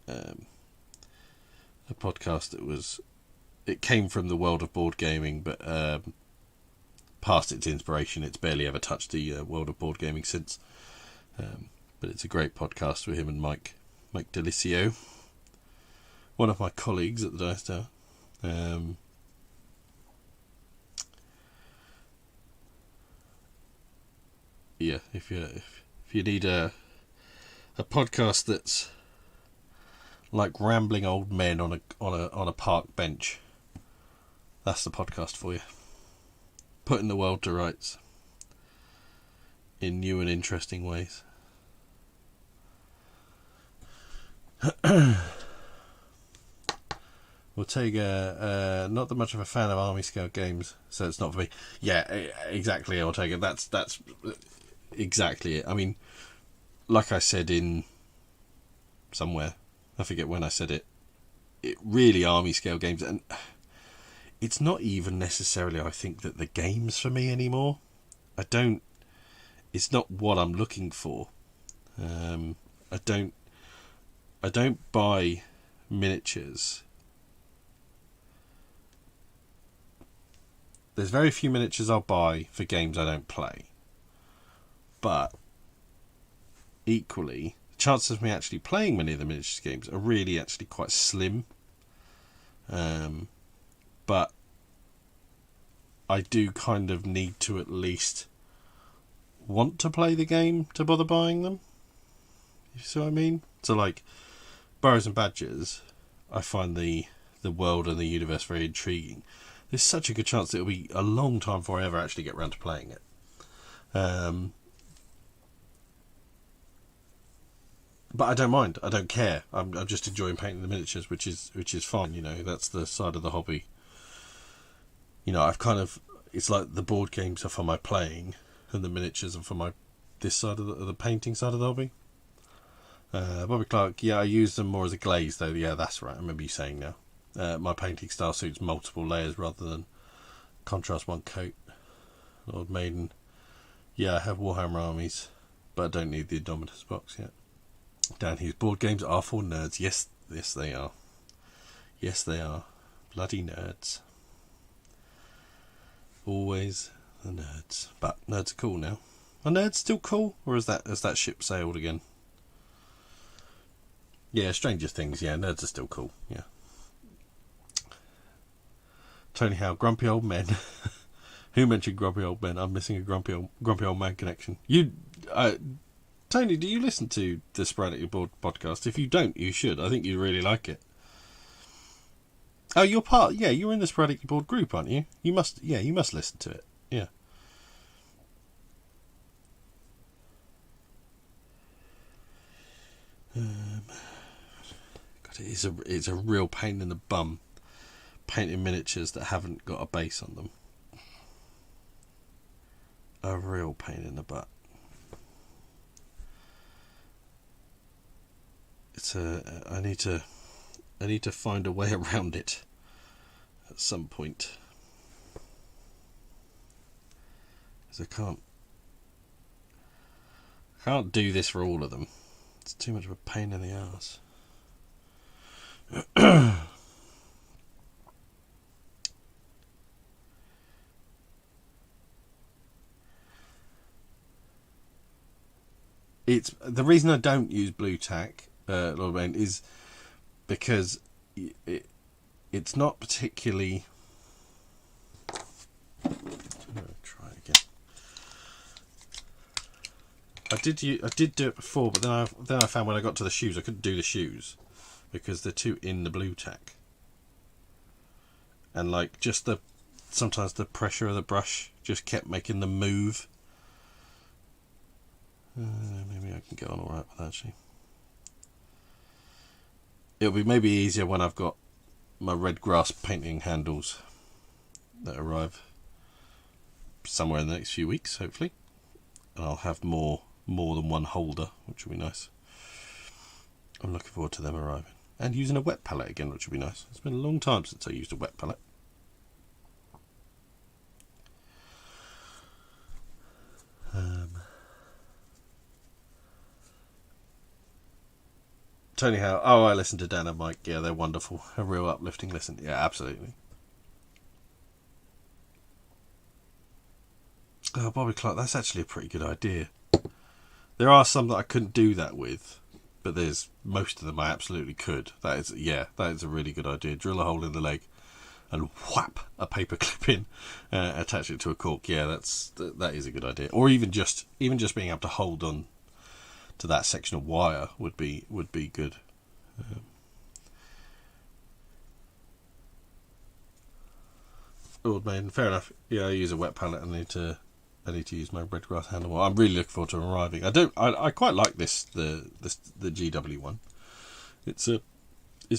A podcast it came from the world of board gaming, but past its inspiration, it's barely ever touched the world of board gaming since. But it's a great podcast with him and Mike Delicio, one of my colleagues at the Dice Tower. Yeah, if you need a podcast that's like rambling old men on a park bench, that's the podcast for you. Putting the world to rights in new and interesting ways. We'll take not that much of a fan of army scale games, so it's not for me. Yeah, exactly. I'll take it. That's exactly it. I mean, like I said in somewhere, I forget when I said it. It really army scale games, and it's not even necessarily, I think, that the game's for me anymore. It's not what I'm looking for. I don't buy miniatures. There's very few miniatures I'll buy for games I don't play. But equally, the chances of me actually playing many of the miniatures games are really actually quite slim. But I do kind of need to at least want to play the game to bother buying them. You see what I mean? So like Burrows and Badgers, I find the world and the universe very intriguing. There's such a good chance that it'll be a long time before I ever actually get around to playing it. But I don't mind. I don't care. I'm just enjoying painting the miniatures, which is fun. You know, that's the side of the hobby. You know, I've kind of, it's like the board games are for my playing, and the miniatures are for my this side of the painting side of the hobby. Bobby Clark, yeah, I use them more as a glaze though. Yeah, that's right. I remember you saying now. My painting style suits multiple layers rather than contrast one coat. Lord Maiden, yeah, I have Warhammer armies, but I don't need the Indomitus box yet. Dan Hughes, board games are for nerds. Yes, they are. Yes, they are. Bloody nerds. Always the nerds. But nerds are cool now. Are nerds still cool, or has that ship sailed again? Yeah, Stranger Things. Yeah, nerds are still cool. Yeah. Tony Howe, grumpy old men. Who mentioned grumpy old men? I'm missing a grumpy old man connection. Tony, do you listen to the Sporadically Bored podcast? If you don't, you should. I think you'd really like it. Oh, you're part. Yeah, you're in the Sporadically Bored group, aren't you? You must listen to it. Yeah. God, it's a real pain in the bum painting miniatures that haven't got a base on them. A real pain in the butt. I need to find a way around it at some point, because I can't do this for all of them. It's too much of a pain in the arse. It's the reason I don't use blue tack, Lord Wayne, is because it's not particularly. Try it again. I did do it before, but then I found when I got to the shoes I couldn't do the shoes because they're too in the blue tack, and like sometimes the pressure of the brush just kept making them move. Maybe I can get on alright with that, actually. It'll be maybe easier when I've got my red grass painting handles that arrive somewhere in the next few weeks, hopefully. And I'll have more than one holder, which will be nice. I'm looking forward to them arriving. And using a wet palette again, which will be nice. It's been a long time since I used a wet palette. Tony Howe. Oh, I listen to Dan and Mike. Yeah, they're wonderful. A real uplifting listen. Yeah, absolutely. Oh, Bobby Clark, that's actually a pretty good idea. There are some that I couldn't do that with, but there's most of them I absolutely could. That is a really good idea. Drill a hole in the leg and whap a paper clip in, attach it to a cork. Yeah, that is a good idea. Or even just being able to hold on to that section of wire would be good. Old man, fair enough. Yeah, I use a wet palette. I need to use my red grass handle. I'm really looking forward to arriving. I quite like the GW one. It's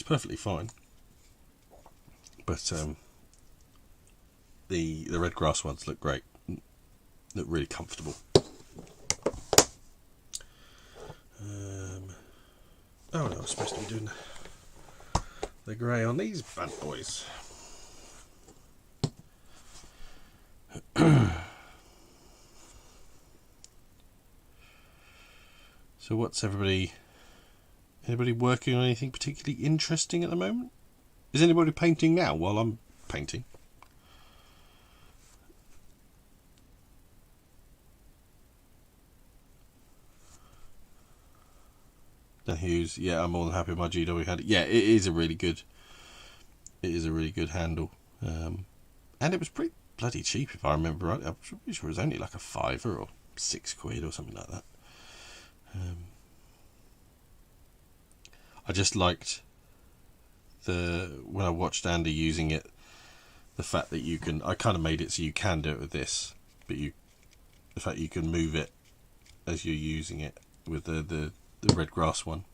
perfectly fine. But the red grass ones look great. Look really comfortable. Oh no, I was supposed to be doing the grey on these bad boys. So what's anybody working on anything particularly interesting at the moment? Is anybody painting now while I'm painting? Dan Hughes, yeah, I'm more than happy with my GW handle. Yeah, it is a really good handle, and it was bloody cheap if I remember right. I'm pretty sure it was only like a £5 or £6 or something like that. I just liked when I watched Andy using it, the fact that you can, I kind of made it so you can do it with this, but the fact you can move it as you're using it with the red grass one.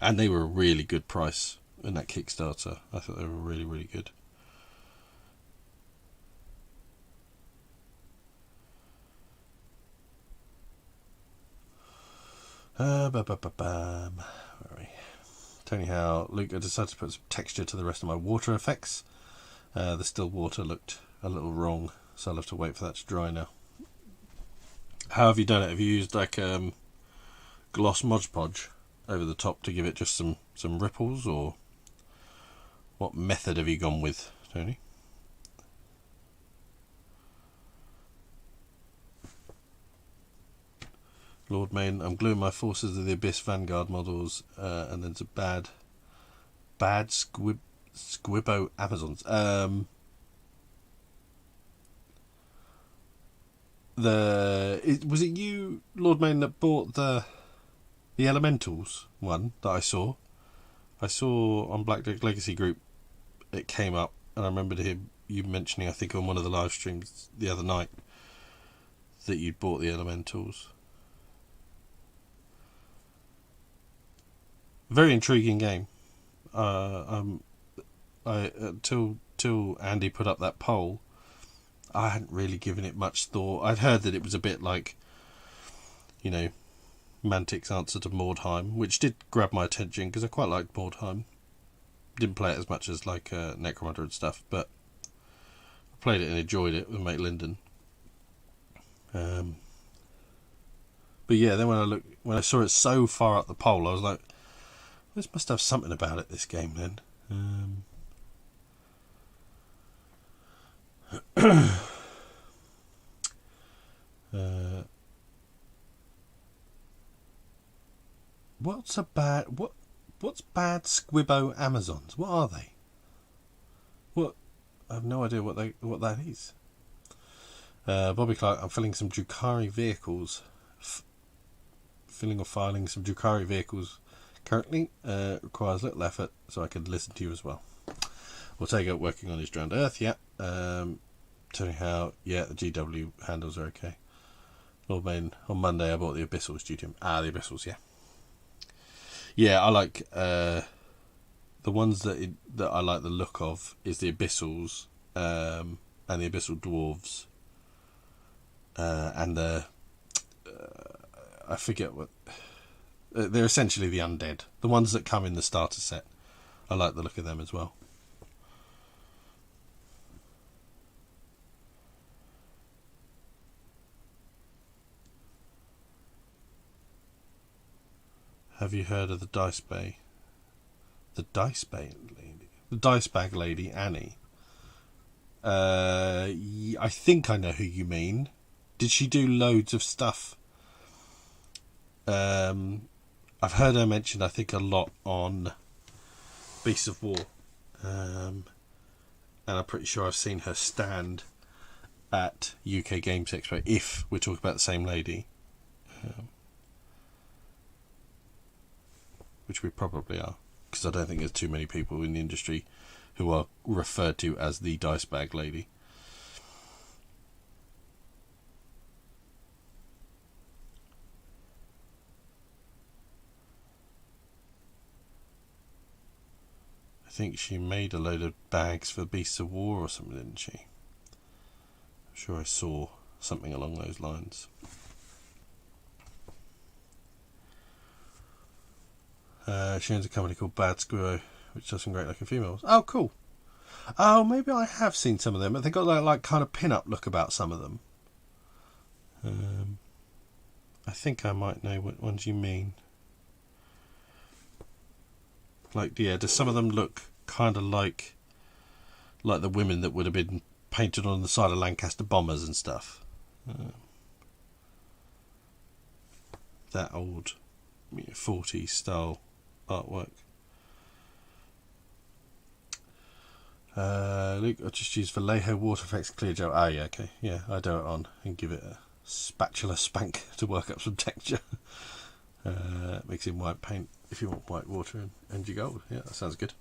And they were a really good price in that Kickstarter. I thought they were really, really good. Where are we? Tony how Luke, I decided to put some texture to the rest of my water effects. The still water looked a little wrong, so I'll have to wait for that to dry now. How have you done it? Have you used like gloss Mod Podge over the top to give it just some ripples, or what method have you gone with, Tony? Lord Main, I'm gluing my Forces of the Abyss Vanguard models, and then some bad Squibbo Amazons. Was it you, Lord Main, that bought the Elementals one that I saw? I saw on Black Deck Legacy Group it came up, and I remembered you mentioning, I think on one of the live streams the other night, that you'd bought the Elementals. Very intriguing game. Till Andy put up that poll, I hadn't really given it much thought. I'd heard that it was a bit like, Mantic's answer to Mordheim, which did grab my attention because I quite liked Mordheim. Didn't play it as much as like Necromunda and stuff, but I played it and enjoyed it with mate Lyndon. But yeah, then when I saw it so far up the poll, I was like, this must have something about it, this game, then. What's bad Squibbo Amazons? What are they? What? I have no idea what that is. Bobby Clark, I'm filling some Drukhari vehicles. Filling or filing some Drukhari vehicles currently requires little effort, so I could listen to you as well. We'll take out working on his drowned Earth, yeah. Tony how, yeah, the GW handles are okay. Lord Main, on Monday I bought the Abyssals due to him. The Abyssals, yeah. Yeah, I like the ones that I like the look of is the Abyssals and the Abyssal Dwarves and the I forget what they're essentially the undead, the ones that come in the starter set. I like the look of them as well. Have you heard of the Dice Bay? The Dice Bay lady? The Dice Bag lady, Annie. I think I know who you mean. Did she do loads of stuff? I've heard her mentioned, I think, a lot on Beasts of War. And I'm pretty sure I've seen her stand at UK Games Expo, if we're talking about the same lady. Which we probably are, because I don't think there's too many people in the industry who are referred to as the Dice Bag lady. I think she made a load of bags for Beasts of War or something, didn't she? I'm sure I saw something along those lines. She owns a company called Bad Squirrel, which does some great looking females. Oh, cool. Oh, maybe I have seen some of them. They've got that like kind of pin-up look about some of them. I think I might know what ones you mean. Like, yeah, does some of them look kind of like the women that would have been painted on the side of Lancaster bombers and stuff? That old 40s style artwork. Look, I'll just use Vallejo water effects clear gel. Ah, yeah, okay. Yeah, I do it on and give it a spatula spank to work up some texture. Mixing white paint if you want white water and your gold. Yeah, that sounds good.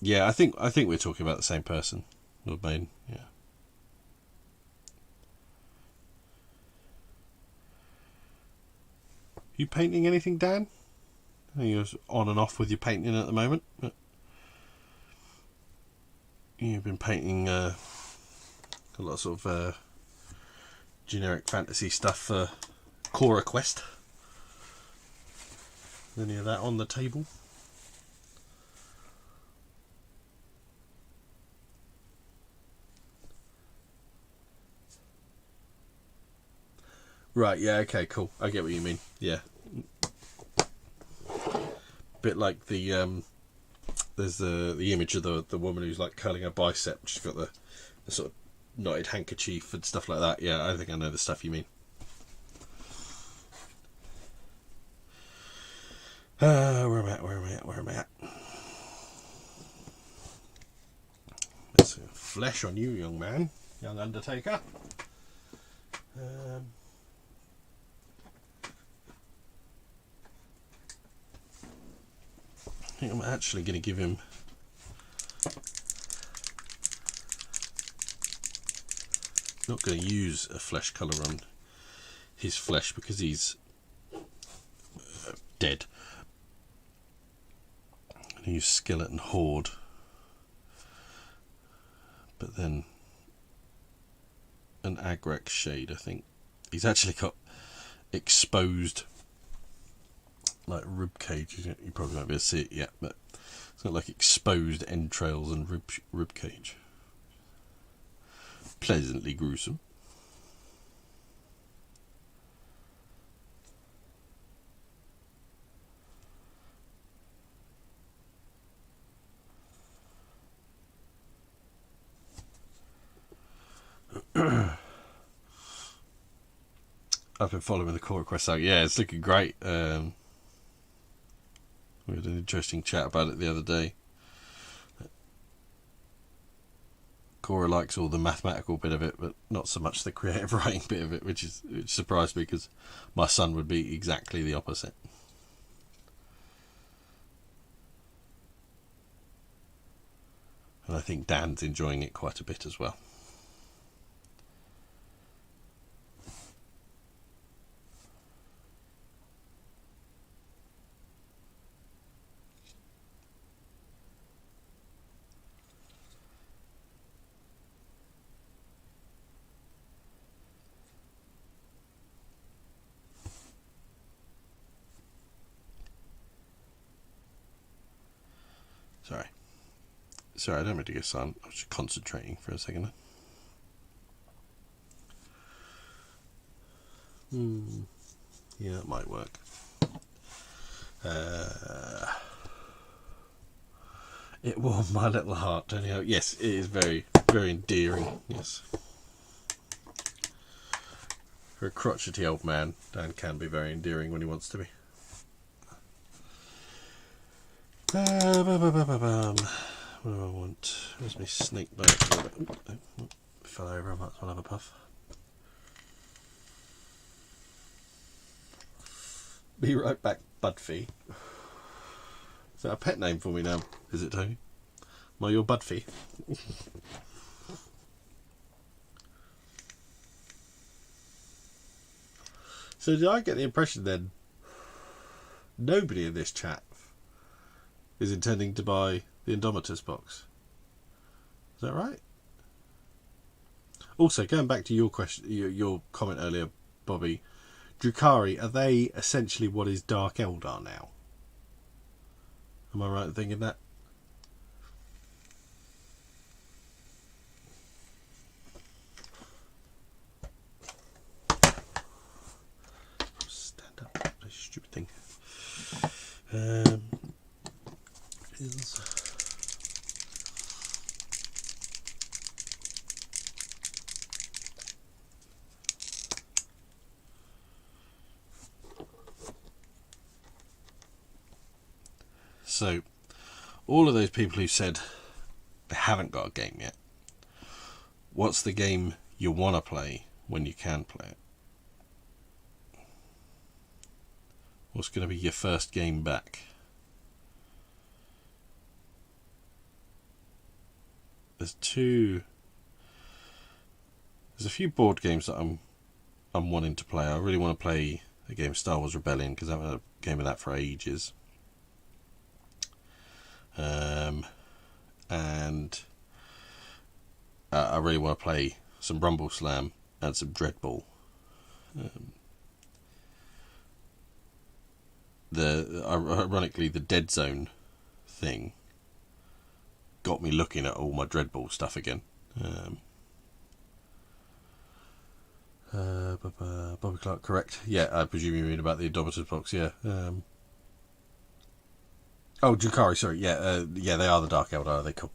Yeah, I think we're talking about the same person. Lord Maiden, yeah. You painting anything, Dan? I think you're on and off with your painting at the moment. But you've been painting a lot of sort of generic fantasy stuff for Cora Quest. Any of that on the table? Right, yeah, okay, cool. I get what you mean. Yeah. Bit like the there's the image of the woman who's like curling her bicep. She's got the sort of knotted handkerchief and stuff like that. Yeah, I think I know the stuff you mean. Where am I at? There's flesh on you, young man. Young Undertaker. I think I'm actually going to give him not going to use a flesh colour on his flesh because he's dead. I'm going to use Skeleton Horde, but then an Agrex shade. I think he's actually got exposed like rib cage. You probably won't be able to see it yet, but it's got like exposed entrails and rib cage. Pleasantly gruesome. I've been following the Cora Quest out. Yeah, it's looking great. We had an interesting chat about it the other day. Cora likes all the mathematical bit of it, but not so much the creative writing bit of it, which surprised me because my son would be exactly the opposite. And I think Dan's enjoying it quite a bit as well. Sorry, I don't mean to get silent. I was just concentrating for a second. Yeah, that might work. It warmed my little heart, anyhow. Yes, it is very, very endearing. Yes. For a crotchety old man, Dan can be very endearing when he wants to be. What do I want? Where's my snake bite? Fell over, I might as well have a puff. Be right back, Budfee. Is that a pet name for me now? Is it, Tony? Am I your Budfee? So did I get the impression then nobody in this chat is intending to buy the Indomitus box? Is that right? Also, going back to your question, your comment earlier, Bobby, Drukhari, are they essentially what is Dark Eldar now? Am I right in thinking that? Stand up, that's a stupid thing. So, all of those people who said they haven't got a game yet. What's the game you want to play when you can play it? What's going to be your first game back? There's a few board games that I'm wanting to play. I really want to play a game of Star Wars Rebellion because I haven't had a game of that for ages. And I really want to play some Rumbleslam and some Dreadball. Ironically, the Dead Zone thing got me looking at all my Dreadball stuff again. Bobby Clark, correct? Yeah, I presume you mean about the Indomitus box. Yeah. Oh, Drukhari, sorry. Yeah, yeah, they are the Dark Eldar. They're cool.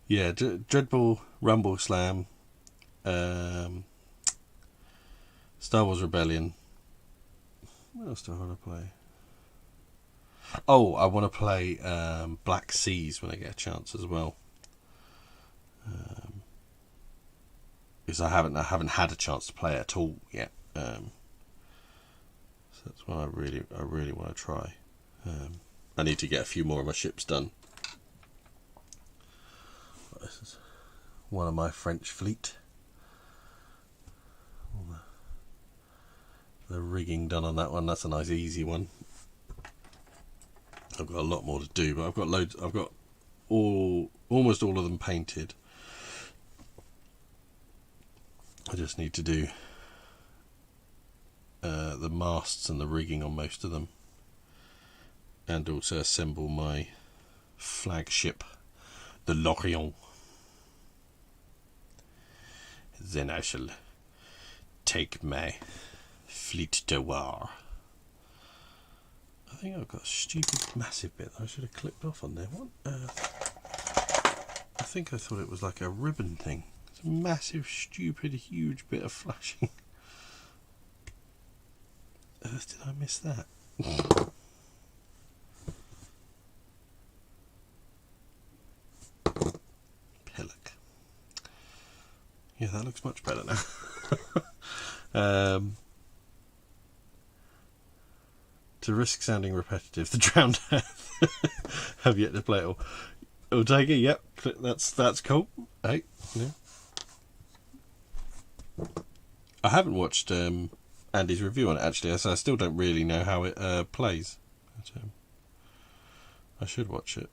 Yeah, Dreadball, Rumbleslam, Star Wars Rebellion. What else do I want to play? Oh, I want to play Black Seas when I get a chance as well. Because I haven't had a chance to play it at all yet. So that's what I really want to try. I need to get a few more of my ships done. This is one of my French fleet. All the rigging done on that one. That's a nice easy one. I've got a lot more to do, but I've got loads. I've got almost all of them painted. I just need to do the masts and the rigging on most of them, and also assemble my flagship, the Lorient. Then I shall take my fleet to war. I think I've got a stupid massive bit that I should have clipped off on there. What earth? I think I thought it was like a ribbon thing. It's a massive, stupid, huge bit of flashing. Earth, did I miss that? Pillock. Yeah, that looks much better now. To risk sounding repetitive, the Drowned Earth have yet to play it all. I'll take it. Yep, that's cool. Hey, yeah. I haven't watched Andy's review on it actually, so I still don't really know how it plays. But, I should watch it.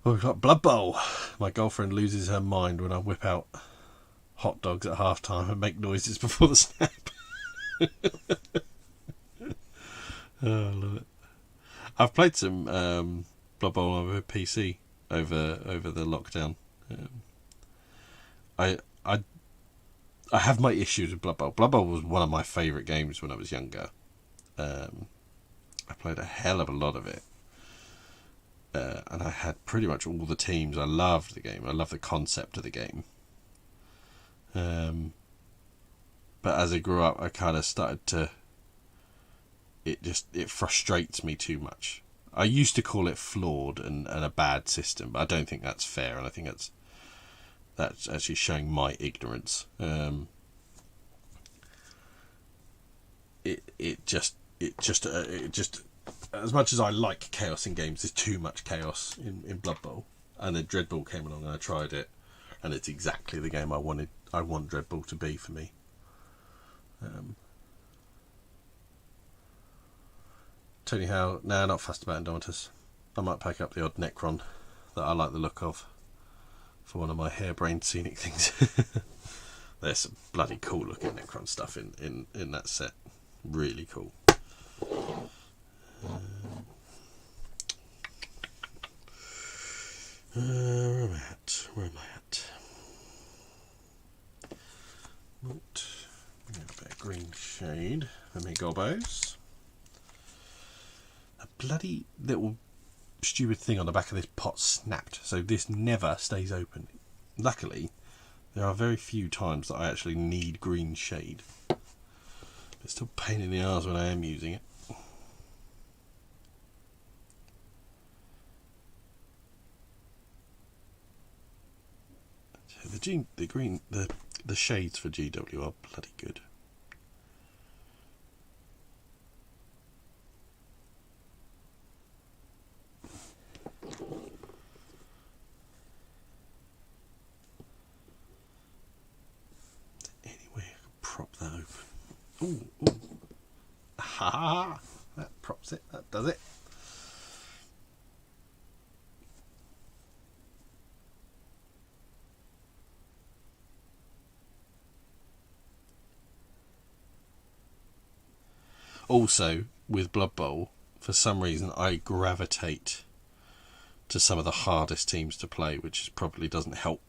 Oh, we've got Blood Bowl. My girlfriend loses her mind when I whip out hot dogs at half time and make noises before the snap. Oh, I love it. I've played some Blood Bowl on a PC over the lockdown. I have my issues with Blood Bowl. Blood Bowl was one of my favourite games when I was younger. I played a hell of a lot of it. And I had pretty much all the teams. I loved the game. I loved the concept of the game. But as I grew up, I kind of started to... It frustrates me too much. I used to call it flawed and a bad system, but I don't think that's fair, and I think that's actually showing my ignorance. It just as much as I like chaos in games, there's too much chaos in Blood Bowl. And then Dreadball came along and I tried it, and it's exactly the game I want Dreadball to be for me. Tony Howe, nah, not fussed about Indomitus. I might pack up the odd Necron that I like the look of for one of my harebrained scenic things. There's some bloody cool looking Necron stuff in that set. Really cool. Where am I at? Right. A bit of green shade for me gobbos. A bloody little stupid thing on the back of this pot snapped, so this never stays open. Luckily, there are very few times that I actually need green shade. It's still a pain in the arse when I am using it. So the shades for GW are bloody good. Prop that open. Ooh, ooh. Ha! That props it. That does it. Also, with Blood Bowl, for some reason, I gravitate to some of the hardest teams to play, which probably doesn't help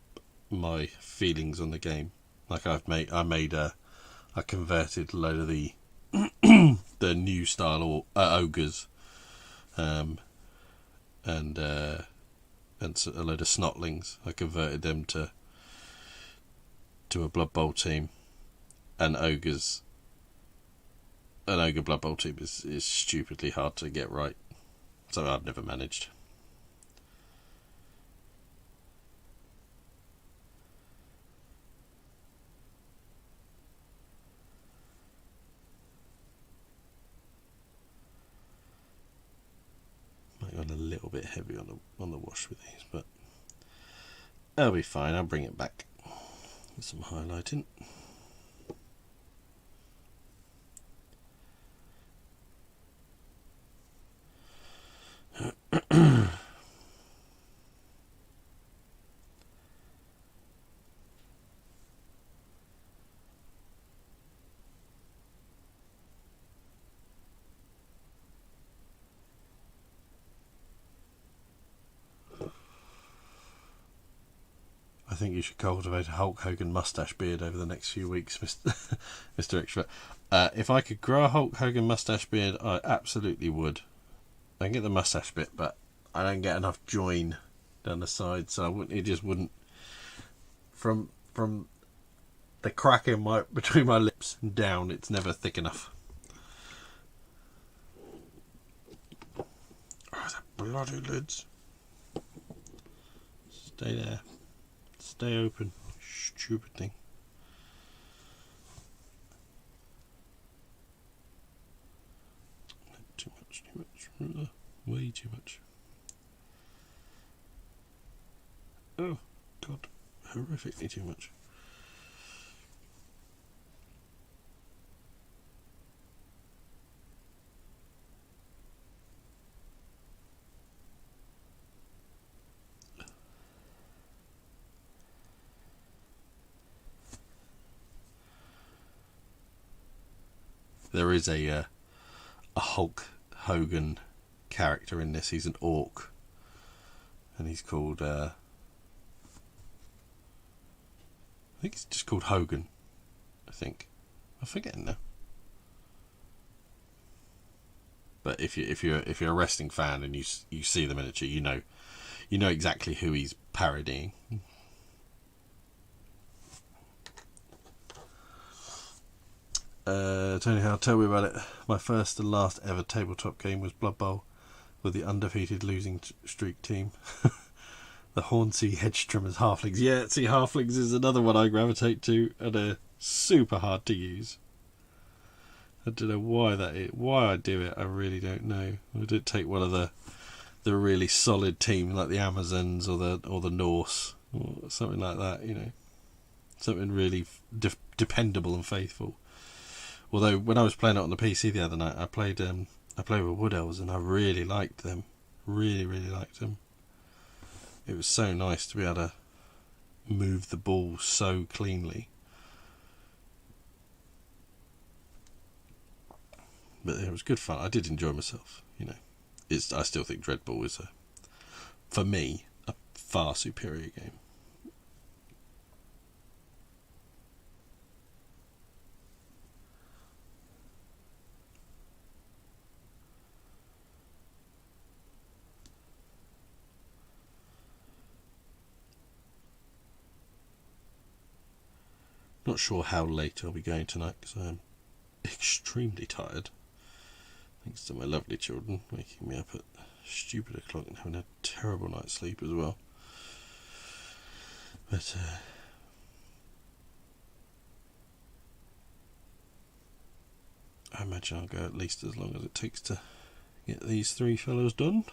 my feelings on the game. Like I converted a load of the the new style ogres, and a load of snotlings. I converted them to a Blood Bowl team, and ogres. An ogre Blood Bowl team is stupidly hard to get right, so I've never managed. Gone a little bit heavy on the wash with these, but I'll be fine. I'll bring it back with some highlighting. I think you should cultivate a Hulk Hogan mustache beard over the next few weeks, Mr. Expert. If I could grow a Hulk Hogan mustache beard, I absolutely would. I can get the mustache bit, but I don't get enough join down the side, so I wouldn't. It just wouldn't. From the crack in between my lips and down, it's never thick enough. Oh, the bloody lids! Stay there. Stay open, stupid thing. Too much, way too much. Oh, God, horrifically too much. There is a Hulk Hogan character in this. He's an orc, and he's called I think it's just called Hogan. I think I'm forgetting now. But if you're a wrestling fan and you see the miniature, you know exactly who he's parodying. Tony Howe, tell me about it. My first and last ever tabletop game was Blood Bowl with the undefeated losing streak team. The Hornsey Hedgetrimmers Halflings. Yeah, see, Halflings is another one I gravitate to, and they're super hard to use. I don't know why I do it. I really don't know. I did take one of the really solid team like the Amazons or the Norse or something like that. You know, something really dependable and faithful. Although when I was playing it on the PC the other night, I played with Wood Elves and I really liked them. Really, really liked them. It was so nice to be able to move the ball so cleanly. But it was good fun. I did enjoy myself. You know, I still think Dreadball is for me a far superior game. Not sure how late I'll be going tonight because I'm extremely tired. Thanks to my lovely children waking me up at stupid o'clock and having a terrible night's sleep as well. But I imagine I'll go at least as long as it takes to get these three fellows done.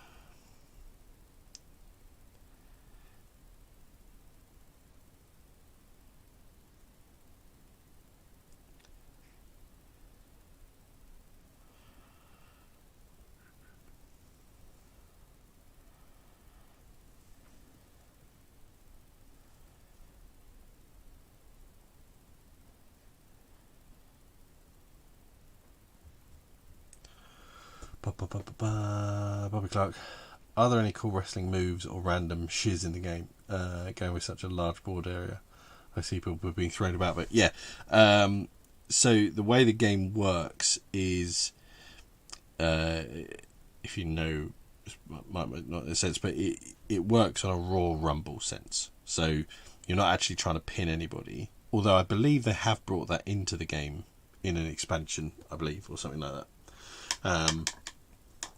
Bobby Clark. Are there any cool wrestling moves or random shiz in the game? Going with such a large board area, I see people being thrown about. But yeah, so the way the game works is, if you know, might not in a sense, but it works on a Raw Rumble sense. So you're not actually trying to pin anybody. Although I believe they have brought that into the game in an expansion, I believe, or something like that.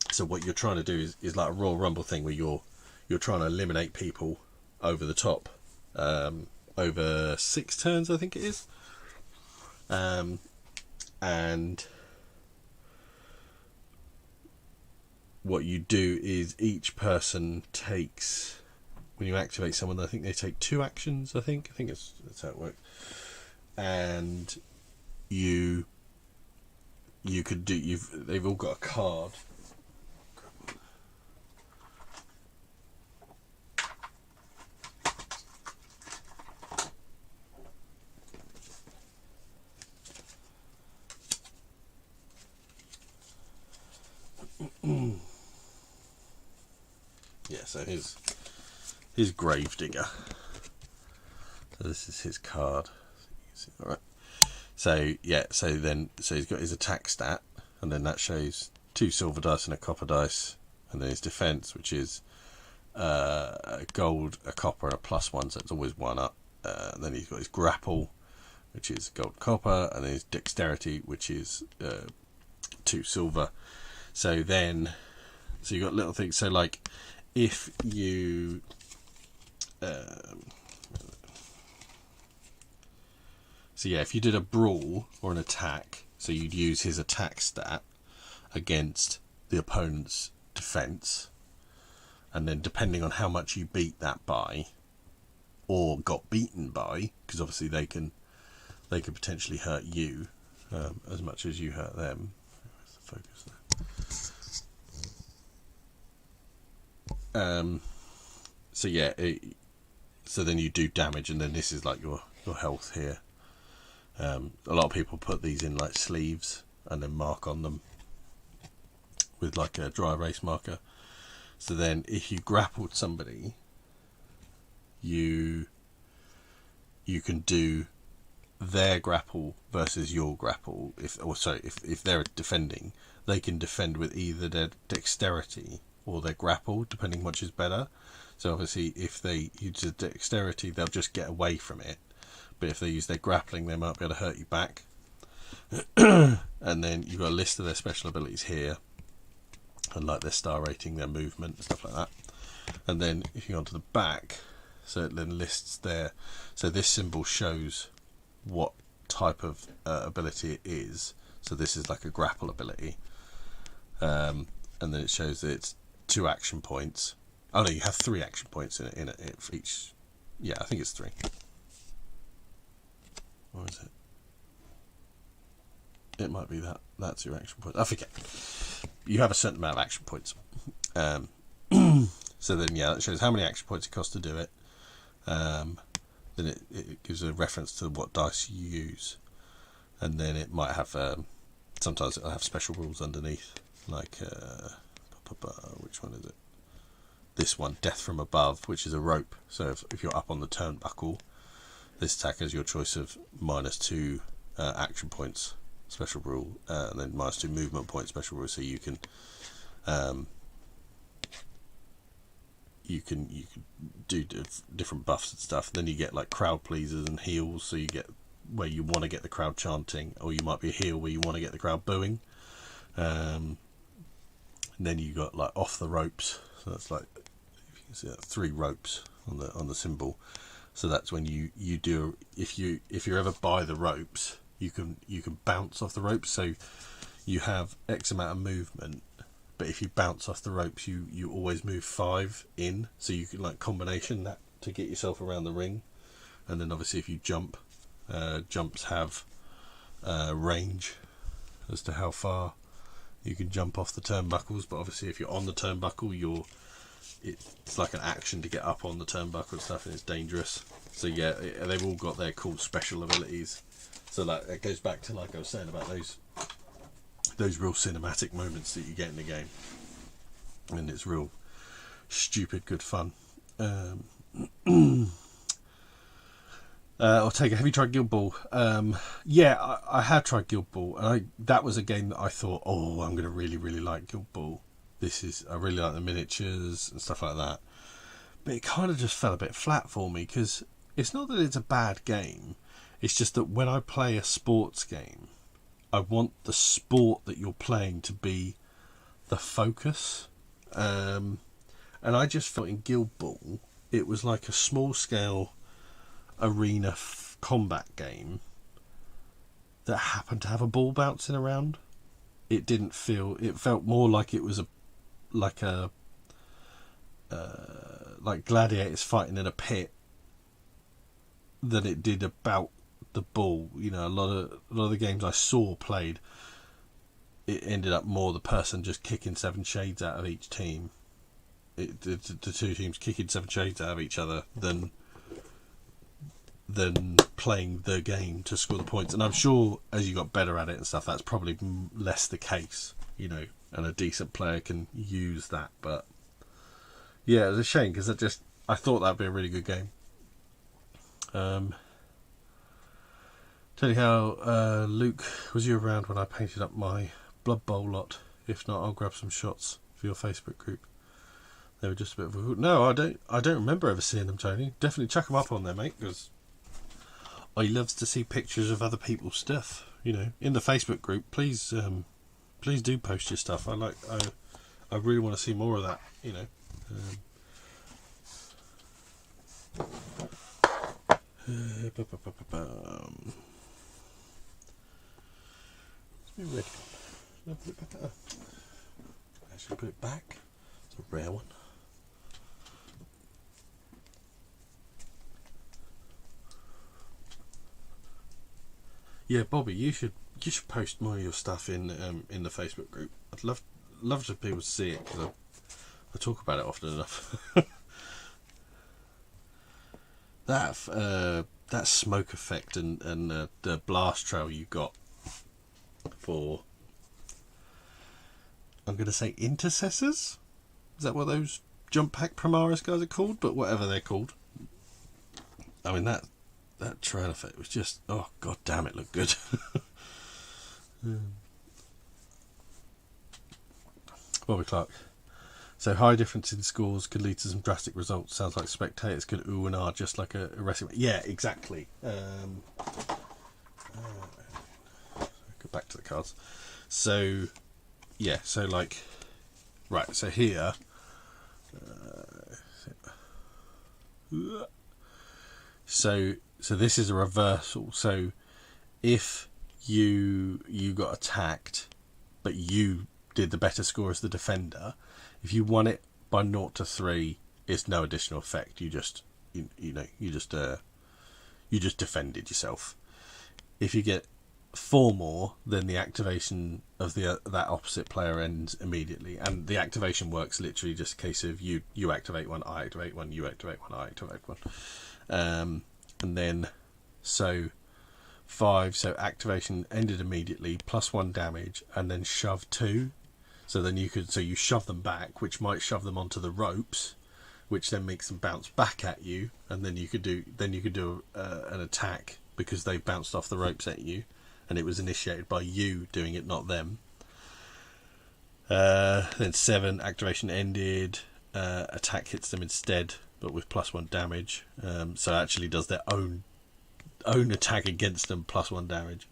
So what you're trying to do is like a Royal Rumble thing where you're trying to eliminate people over the top, over 6 turns, I think it is. And what you do is each person takes, when you activate someone, I think they take 2 actions. I think that's how it works. And you could do. They've all got a card. Yeah, so his Gravedigger. So this is his card. All right. So yeah, so he's got his attack stat, and then that shows 2 silver dice and a copper dice, and then his defense, which is a gold, a copper, and a +1, so it's always 1 up. Then he's got his grapple, which is gold, copper, and then his dexterity, which is 2 silver. So you've got little things. So like if you if you did a brawl or an attack, so you'd use his attack stat against the opponent's defense, and then depending on how much you beat that by or got beaten by, because obviously they can potentially hurt you as much as you hurt them. Where's the focus there? So then you do damage, and then this is like your health here. A lot of people put these in like sleeves and then mark on them with like a dry erase marker. So then if you grappled somebody, you can do their grapple versus your grapple. If they're defending, they can defend with either their dexterity or their grapple, depending which is better. So obviously if they use the dexterity, they'll just get away from it. But if they use their grappling, they might be able to hurt you back. And then you've got a list of their special abilities here, and like their star rating, their movement, and stuff like that. And then if you go onto the back, so it then lists their. So this symbol shows what type of ability it is. So this is like a grapple ability, and then it shows that it's 2 action points. Oh no, you have 3 action points in it for each. Yeah, I think it's 3. Or is it? It might be that. That's your action point. I forget. You have a certain amount of action points. So then, yeah, that shows how many action points it costs to do it. Then it gives a reference to what dice you use. And then it might have, sometimes it'll have special rules underneath. Like, which one is it? This one, Death from Above, which is a rope. So if you're up on the turnbuckle, this attack has your choice of -2 action points special rule, and then -2 movement point special rule. So you can do different buffs and stuff. Then you get like crowd pleasers and heals, so you get where you want to get the crowd chanting, or you might be a heel where you want to get the crowd booing. And then you got like off the ropes, so that's like, if you can see that, 3 ropes on the symbol. So that's when you do, if you're ever by the ropes, you can bounce off the ropes. So you have X amount of movement, but if you bounce off the ropes, you always move 5 in. So you can like combination that to get yourself around the ring. And then obviously if you jump, jumps have range as to how far you can jump off the turnbuckles. But obviously if you're on the turnbuckle, it's like an action to get up on the turnbuckle and stuff, and it's dangerous. So yeah, they've all got their cool special abilities. So like it goes back to, like I was saying, about those real cinematic moments that you get in the game, and it's real stupid good fun. I'll take it. Have you tried Guild Ball? Yeah, I have tried Guild Ball, and that was a game that I thought, oh, I'm going to really, really like Guild Ball. I really like the miniatures and stuff like that. But it kind of just fell a bit flat for me, because it's not that it's a bad game. It's just that when I play a sports game, I want the sport that you're playing to be the focus. And I just felt in Guild Ball, it was like a small scale arena combat game that happened to have a ball bouncing around. It felt more like it was like gladiators fighting in a pit than it did about the ball. You know, a lot of the games I saw played, it ended up more the person just kicking 7 shades out of each team. The 2 teams kicking 7 shades out of each other than playing the game to score the points. And I'm sure as you got better at it and stuff, that's probably less the case, you know, and a decent player can use that. But yeah, it's a shame, because I thought that'd be a really good game. Tell you how, Luke, was you around when I painted up my Blood Bowl lot? If not, I'll grab some shots for your Facebook group. They were just a bit of a... No, I don't remember ever seeing them, Tony. Definitely chuck them up on there, mate, because I loves to see pictures of other people's stuff. You know, in the Facebook group, please do post your stuff. I really want to see more of that, you know. Red one. Put it back up. Actually, put it back. It's a rare one. Yeah, Bobby, you should post more of your stuff in the Facebook group. I'd love for people to see it, because I talk about it often enough. That smoke effect and the blast trail you got for, I'm going to say, intercessors? Is that what those jump pack Primaris guys are called? But whatever they're called. I mean, that trail effect was just, oh god damn, it looked good. Bobby Clark. So high difference in scores could lead to some drastic results. Sounds like spectators could ooh and ah just like a wrestling. Yeah, exactly. Go back to the cards. So yeah, so like, right, so here so this is a reversal. So if you got attacked but you did the better score as the defender, if you won it by 0 to 3, it's no additional effect. You just defended yourself. If you get 4 more, then the activation of that opposite player ends immediately, and the activation works literally just a case of you activate one, I activate one, you activate one, I activate one, and then so 5. So activation ended immediately, +1 damage, and then shove 2. So then you shove them back, which might shove them onto the ropes, which then makes them bounce back at you, and then you could do an attack because they bounced off the ropes at you, and it was initiated by you doing it, not them. Then 7, activation ended, attack hits them instead, but with +1 damage. So it actually does their own own attack against them +1 damage.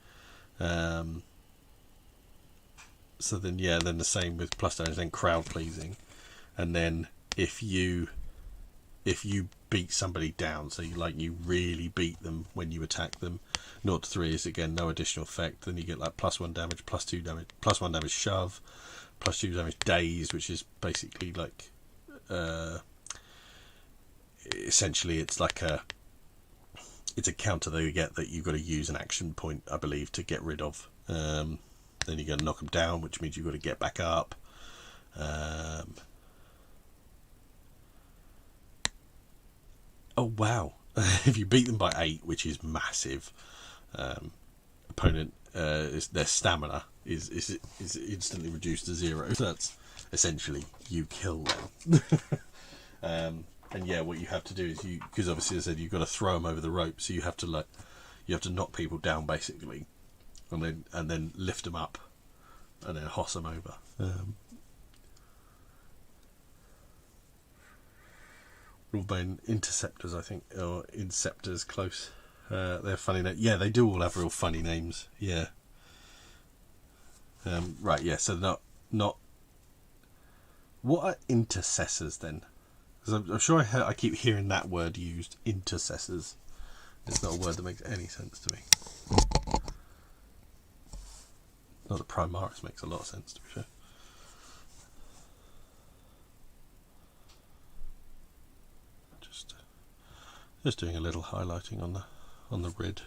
So then, yeah, then the same with plus damage, then crowd pleasing, and then if you beat somebody down, so you really beat them when you attack them, 0 to 3 is again no additional effect. Then you get like +1 damage, +2 damage, +1 damage shove, +2 damage daze, which is basically like essentially it's like it's a counter that you get that you've got to use an action point, I believe, to get rid of. Then you got to knock them down, which means you've got to get back up. Oh wow! If you beat them by 8, which is massive, opponent their stamina is instantly reduced to 0. So that's essentially you kill them. And yeah, what you have to do is because obviously as I said, you've got to throw them over the rope, so you have to knock people down basically, and then lift them up, and then hoss them over. Rawbone interceptors, I think, or inceptors, close. They're funny names. Yeah, they do all have real funny names. Yeah. Right. Yeah. So not. What are intercessors then? Because I'm sure I keep hearing that word used. Intercessors. It's not a word that makes any sense to me. Not that Primaris makes a lot of sense, to be fair. Just doing a little highlighting on the red.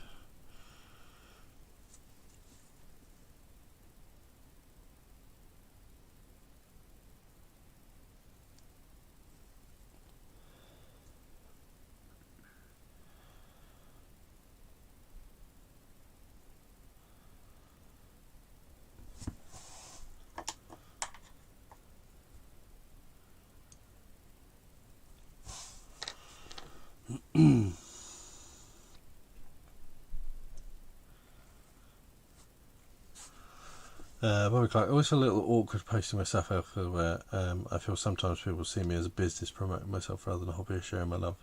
Bobby Clark, I always feel a little awkward posting myself elsewhere. I feel sometimes people see me as a business promoting myself rather than a hobby or sharing my love.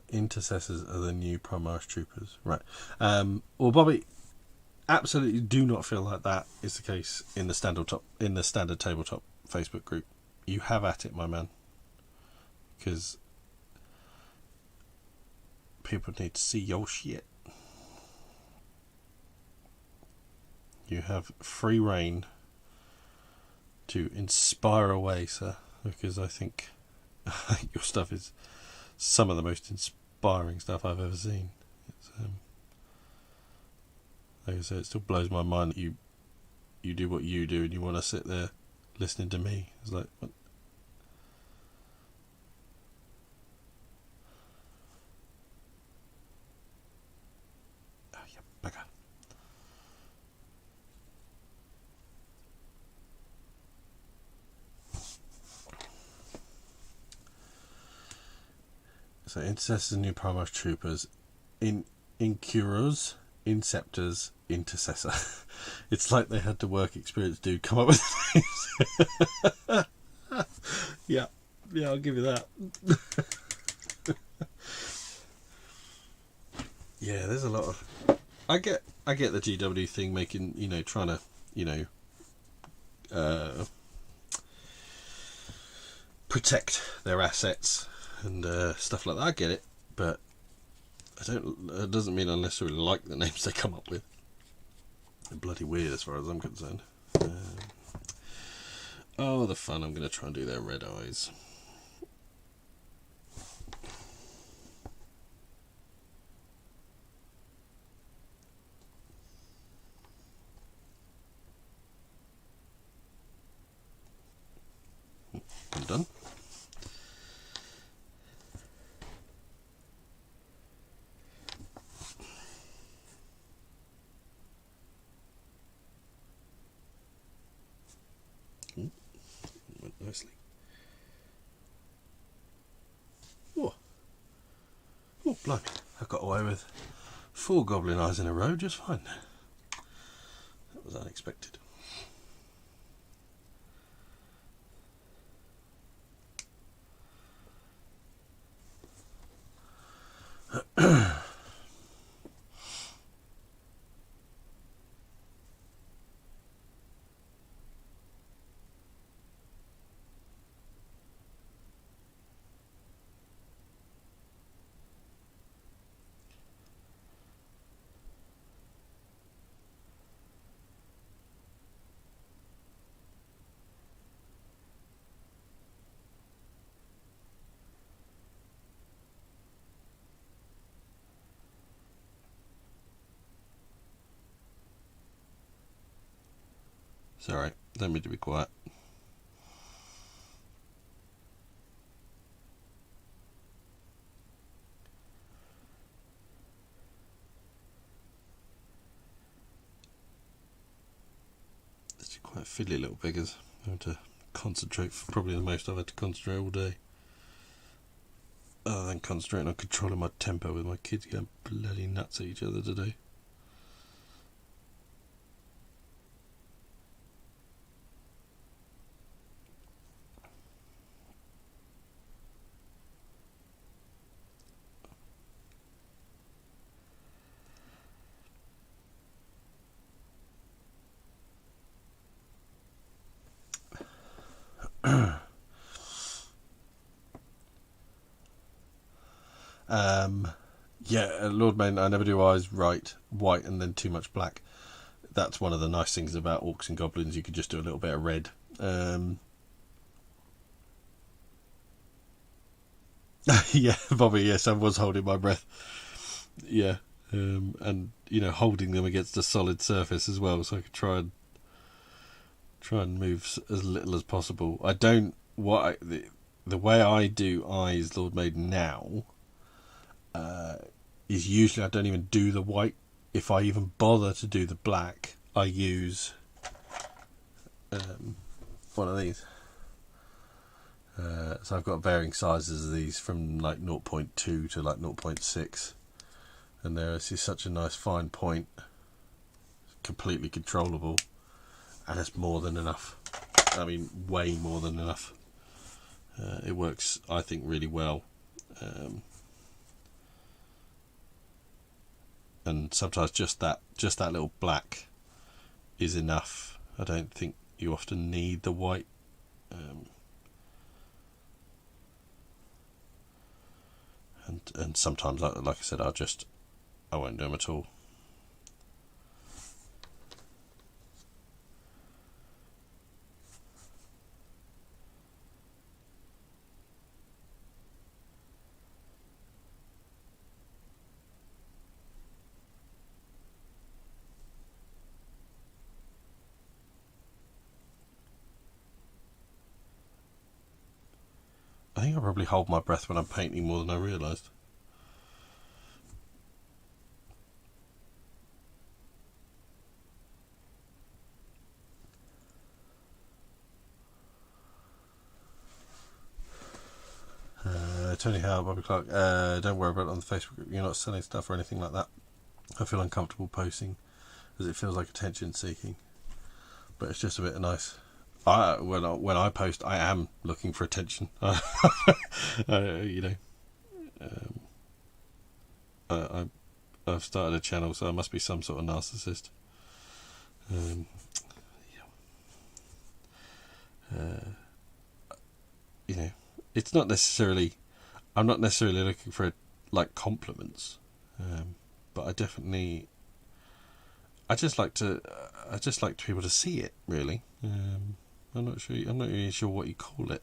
Intercessors are the new Primaris troopers, right? Well, Bobby, absolutely do not feel like that is the case in the standard tabletop Facebook group. You have at it, my man, because people need to see your shit. You have free reign to inspire away, sir, because I think your stuff is some of the most inspiring stuff I've ever seen. It's, like I said, it still blows my mind that you do what you do and you want to sit there listening to me. It's like, what? Oh, you bugger. So intercessors and new Primaris troopers, incurers, inceptors, intercessor. It's like they had the work experience dude come up with names. yeah, I'll give you that. Yeah, there's a lot of. I get the GW thing making, trying to, protect their assets and stuff like that. I get it, but it doesn't mean I necessarily like the names they come up with. They're bloody weird as far as I'm concerned. Oh, the fun. I'm going to try and do their red eyes. I'm done. Went nicely. Oh, blimey. I got away with 4 goblin eyes in a row just fine. That was unexpected. Sorry, don't mean to be quiet. It's quite fiddly little beggars. I have to concentrate, probably the most I've had to concentrate all day. Other than concentrating on controlling my temper with my kids going bloody nuts at each other today. Yeah, Lord Main, I never do eyes right, white and then too much black. That's one of the nice things about Orcs and Goblins, you could just do a little bit of red. Yeah, Bobby, yes, I was holding my breath. Yeah, and, you know, holding them against a solid surface as well, so I could try and move as little as possible. I don't, the way I do eyes, Lord Maiden, now, is usually I don't even do the white. If I even bother to do the black, I use one of these. So I've got varying sizes of these from like 0.2 to like 0.6, and there is such a nice fine point, completely controllable, and it's more than enough. I mean, way more than enough. It works, I think, really well. And sometimes just that little black is enough. I don't think you often need the white. And sometimes, like I said, I won't do them at all. I think I probably hold my breath when I'm painting more than I realised. Tony Howard, Bobby Clark, don't worry about it on the Facebook group. You're not selling stuff or anything like that. I feel uncomfortable posting as it feels like attention seeking, but it's just a bit nice. When I post, I am looking for attention. You know, I've started a channel, so I must be some sort of narcissist. You know, it's not necessarily. I'm not necessarily looking for like compliments, but I just like people to see it. Really, I'm not really sure what you call it.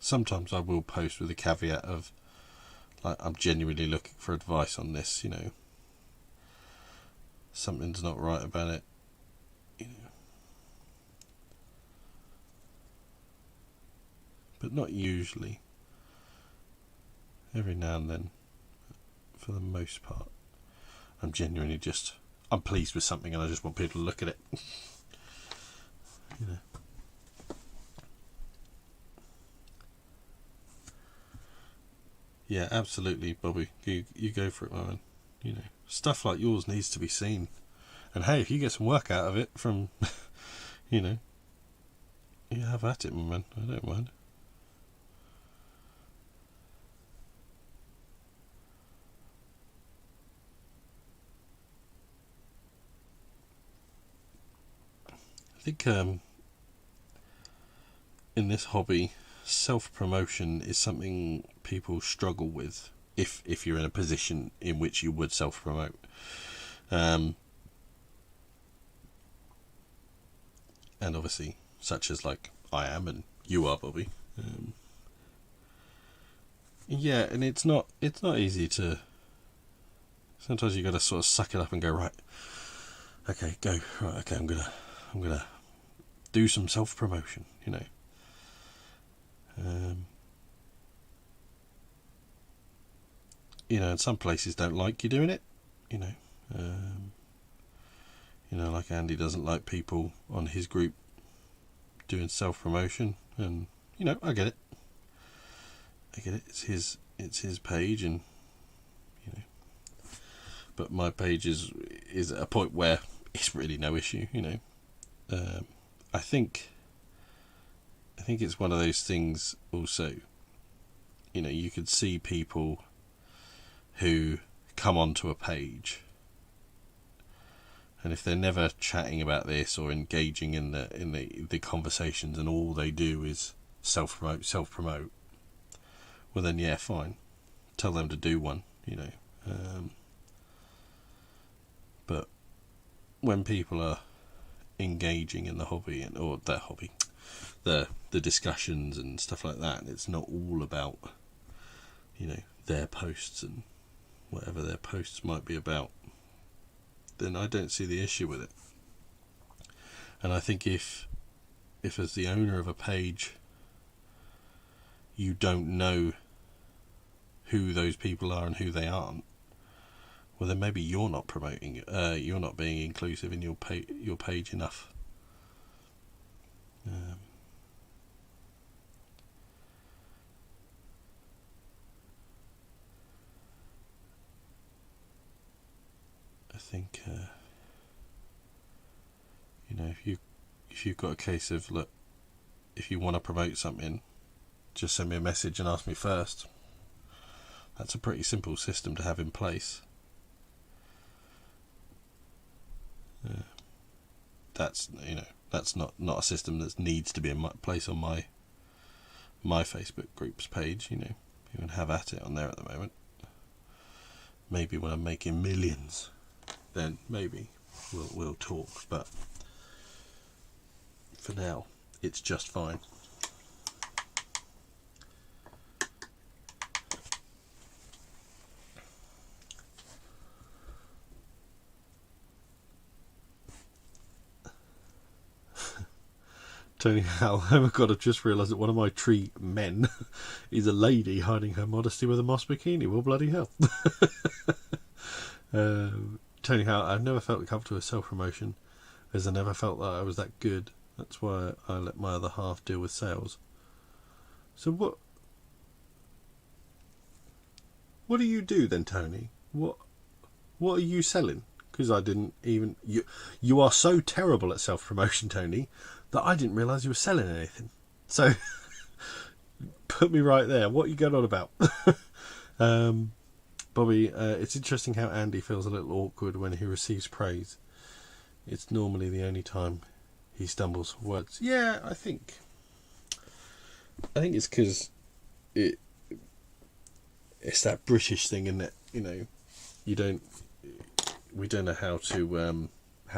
Sometimes I will post with a caveat of, like, I'm genuinely looking for advice on this, you know. Something's not right about it, you know. But not usually. Every now and then, for the most part, I'm genuinely I'm pleased with something and I just want people to look at it. You know. Yeah, absolutely, Bobby. You go for it, man. You know, stuff like yours needs to be seen. And hey, if you get some work out of it from, you know, you have at it, my man. I don't mind. I think in this hobby, self-promotion is something people struggle with if you're in a position in which you would self-promote. And obviously, such as like I am and you are, Bobby. Yeah, and it's not easy to. Sometimes you got to sort of suck it up and go, right. Okay, go. Right, okay, I'm gonna do some self-promotion. You know. You know, and some places don't like you doing it. You know, like Andy doesn't like people on his group doing self-promotion, and you know, I get it. It's his page, and you know, but my page is at a point where it's really no issue. You know, I think it's one of those things. Also, you know, you could see people who come onto a page, and if they're never chatting about this or engaging in the conversations, and all they do is self-promote, well then yeah, fine, tell them to do one, you know. But when people are engaging in the hobby or their hobby, the discussions and stuff like that, and it's not all about, you know, their posts and whatever their posts might be about, then I don't see the issue with it. And I think if as the owner of a page you don't know who those people are and who they aren't, well then maybe you're not promoting, you're not being inclusive in your page enough. I think you know, if you've got a case of, look, if you want to promote something, just send me a message and ask me first. That's a pretty simple system to have in place. That's, you know, that's not a system that needs to be in place on my Facebook group's page. You know, you can have at it on there at the moment. Maybe when I'm making millions, then maybe we'll talk. But for now, it's just fine. Tony Howe, oh my god, I've just realised that one of my tree men is a lady hiding her modesty with a moss bikini. Well, bloody hell. Tony Howe, I've never felt comfortable with self-promotion, as I never felt that I was that good. That's why I let my other half deal with sales. So what do you do then, Tony? What are you selling? Because I didn't even... You are so terrible at self-promotion, Tony, that I didn't realise you were selling anything. So, put me right there. What are you going on about? Bobby, it's interesting how Andy feels a little awkward when he receives praise. It's normally the only time he stumbles for words. Yeah, I think it's because it's that British thing, isn't it? You know, we don't know how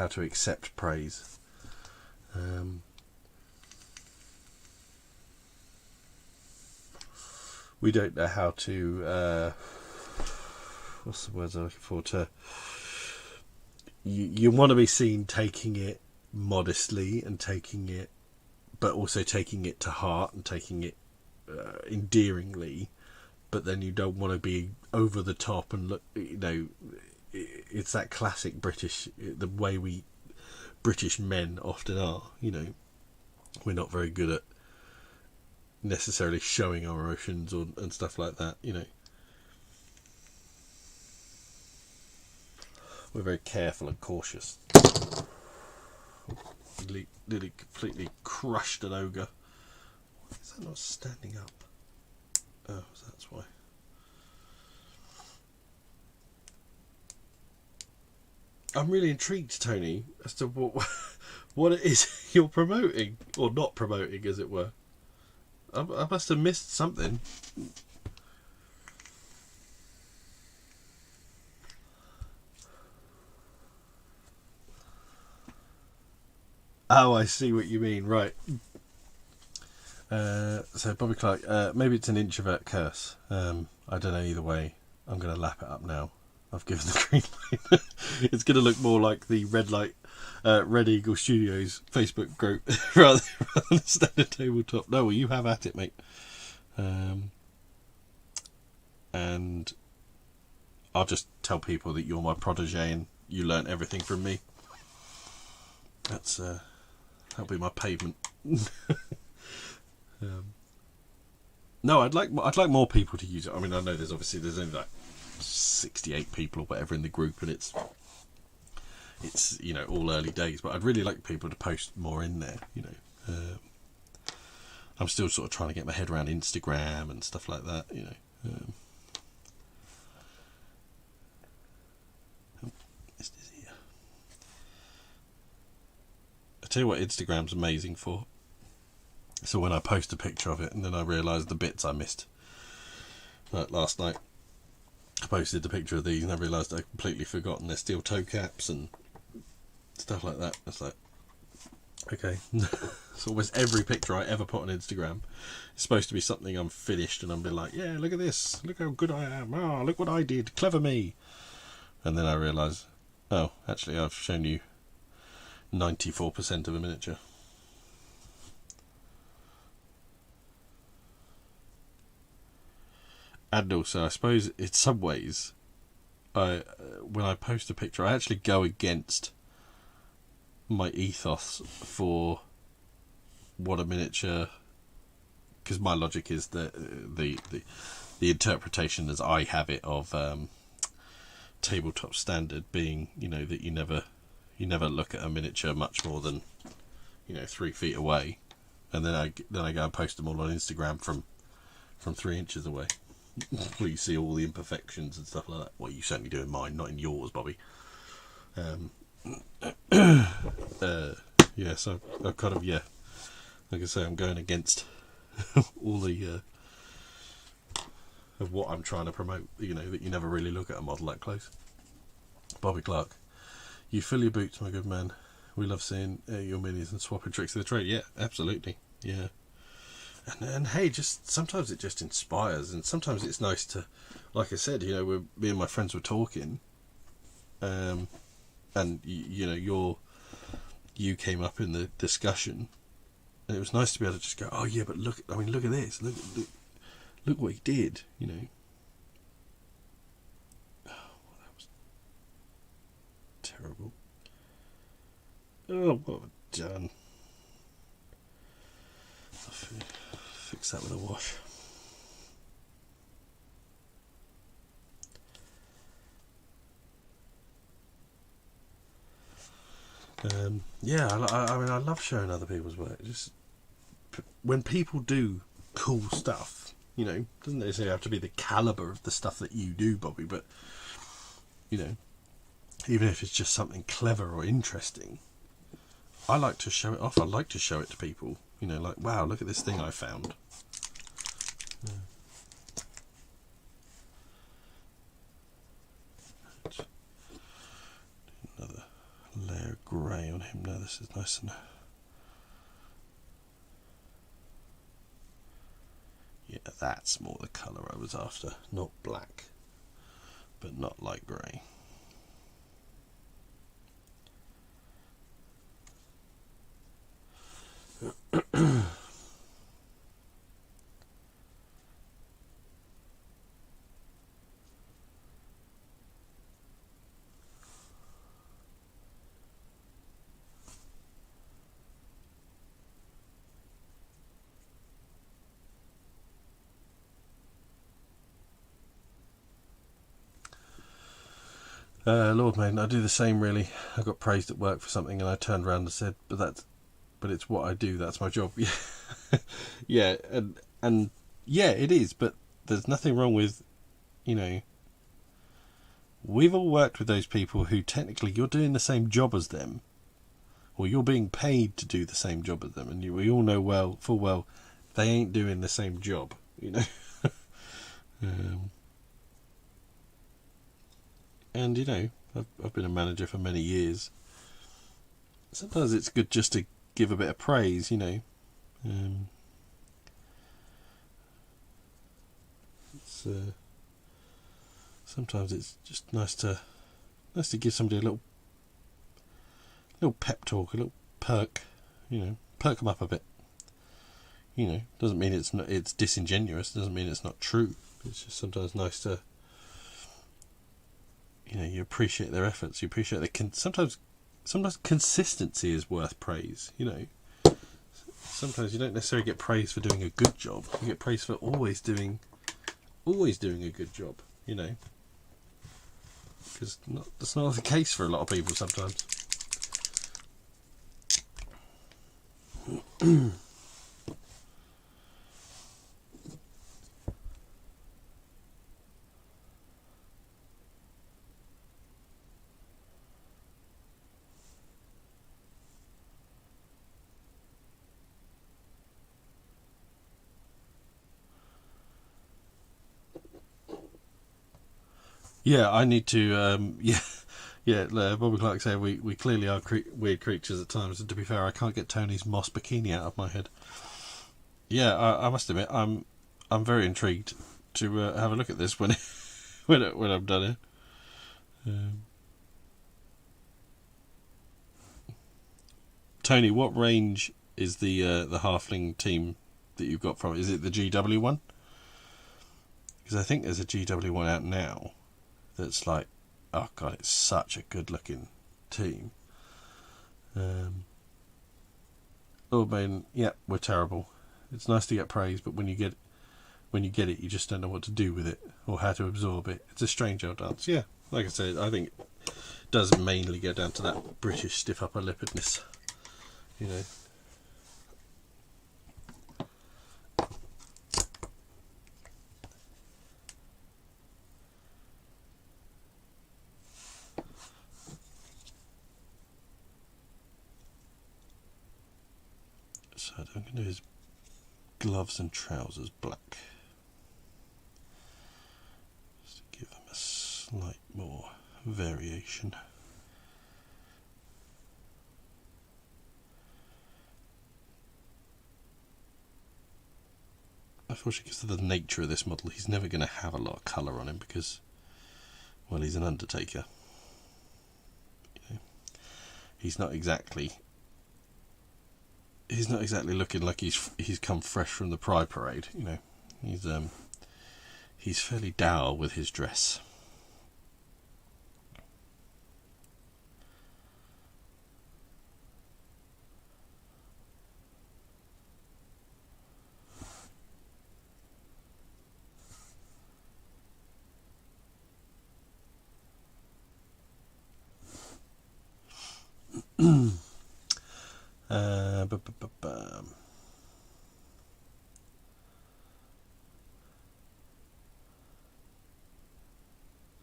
to accept praise. We don't know how to what's the words I'm looking for, you want to be seen taking it modestly and taking it, but also taking it to heart and taking it endearingly, but then you don't want to be over the top and look, you know, it's that classic British, the way British men often are, you know. We're not very good at necessarily showing our emotions and stuff like that, you know. we're very careful and cautious. Nearly completely crushed an ogre. Why is that not standing up? Oh, that's why. I'm really intrigued, Tony, as to what it is you're promoting, or not promoting, as it were. I must have missed something. Oh, I see what you mean. Right. So Bobby Clark, maybe it's an introvert curse. I don't know. Either way, I'm going to lap it up now. I've given the green light. It's going to look more like the Red Eagle Studios Facebook group rather than Standard Tabletop. No, well, you have at it, mate. And I'll just tell people that you're my protege and you learnt everything from me. That'll be my pavement. No, I'd like more people to use it. I mean, I know there's only like 68 people or whatever in the group, and it's all early days. But I'd really like people to post more in there. I'm still sort of trying to get my head around Instagram and stuff like that. I tell you what, Instagram's amazing for. So when I post a picture of it and then I realise the bits I missed. Like last night, I posted the picture of these and I realised I'd completely forgotten their steel toe caps and stuff like that. It's like, okay. So almost every picture I ever put on Instagram is supposed to be something I'm finished and I'm being like, yeah, look at this. Look how good I am. Oh, look what I did. Clever me. And then I realise, oh, actually I've shown you 94% of a miniature. And also, I suppose in some ways, when I post a picture, I actually go against my ethos for what a miniature, because my logic is that the interpretation as I have it of tabletop standard being, that you never look at a miniature much more than 3 feet away, and then I go and post them all on Instagram from 3 inches away. Where you see all the imperfections and stuff like that. Well, you certainly do in mine, not in yours, Bobby. Yeah, so I kind of, like I say, I'm going against all the of what I'm trying to promote. That you never really look at a model that close. Bobby Clark, you fill your boots, my good man. We love seeing your minis and swapping tricks of the trade. Yeah, absolutely. Yeah. And hey, just sometimes it just inspires, and sometimes it's nice to, like I said, me and my friends were talking, and you came up in the discussion, and it was nice to be able to just go, oh yeah, but look at this, look what he did, Oh, that was terrible. Oh, what have I done? Fix that with a wash. Yeah, I mean, I love showing other people's work. Just when people do cool stuff, doesn't necessarily have to be the caliber of the stuff that you do, Bobby, but even if it's just something clever or interesting, I like to show it off. I like to show it to people. Like, wow, look at this thing I found. Another layer of grey on him now. This is nice and... Yeah, that's more the colour I was after. Not black, but not light grey. Lord, man, I do the same really. I got praised at work for something and I turned around and said, but it's what I do, that's my job. Yeah. Yeah, and yeah, it is, but there's nothing wrong with, you know, we've all worked with those people who technically you're doing the same job as them, or you're being paid to do the same job as them, and we all know full well they ain't doing the same job, you know. And you know, I've been a manager for many years. Sometimes it's good just to give a bit of praise, you know. Sometimes it's just nice to give somebody a little pep talk, a little perk, you know, perk them up a bit. You know, doesn't mean it's disingenuous. Doesn't mean it's not true. It's just sometimes nice to, you know, you appreciate their efforts. You appreciate sometimes consistency is worth praise. You know, sometimes you don't necessarily get praise for doing a good job. You get praise for always doing a good job. You know, because that's not the case for a lot of people sometimes. Yeah, I need to. Yeah. Bobby Clark said we clearly are weird creatures at times. And to be fair, I can't get Tony's moss bikini out of my head. Yeah, I must admit, I'm very intrigued to have a look at this when when I'm done here. Tony, what range is the halfling team that you've got from? Is it the GW one? Because I think there's a GW one out now. That's like, oh god, it's such a good looking team. Oh man, yeah, we're terrible. It's nice to get praise, but when you get it, you just don't know what to do with it or how to absorb it. It's a strange old dance. Yeah, like I said, I think it does mainly go down to that British stiff upper lippedness, you know. So I'm going to do his gloves and trousers black, just to give them a slight more variation. Unfortunately, because of the nature of this model, he's never going to have a lot of colour on him because, well, he's an undertaker. You know, he's not exactly looking like he's come fresh from the Pride Parade. You know, he's fairly dour with his dress.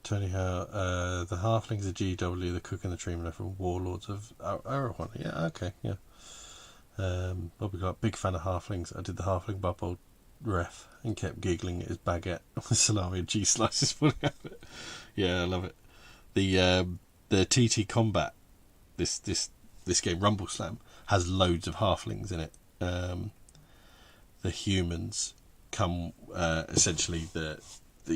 Tony, how the halflings are GW, the cook and the treeman are from Warlords of Arawan. Yeah, okay, yeah. Bobby got big fan of halflings. I did the halfling bubble ref and kept giggling at his baguette with salami and cheese slices falling out of it. Yeah, I love it. The TTCombat, this game Rumbleslam, has loads of halflings in it. The humans come essentially the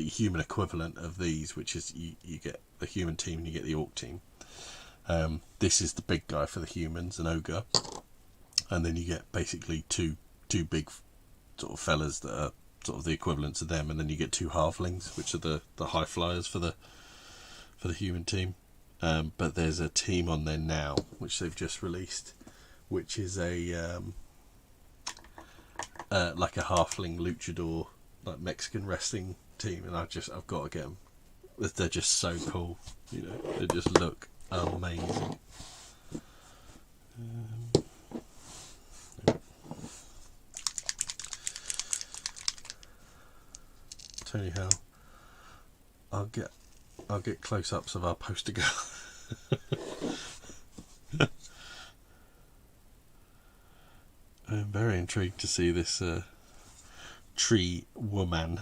human equivalent of these, which is you get the human team and you get the orc team. This is the big guy for the humans, an ogre, and then you get basically two big sort of fellas that are sort of the equivalents of them, and then you get two halflings, which are the high flyers for the human team. But there's a team on there now which they've just released, which is a like a halfling luchador, like Mexican wrestling team, and I've got to get them. they're just so cool. You know, they just look amazing. Tony Howe. I'll get close-ups of our poster girl. I'm very intrigued to see this tree woman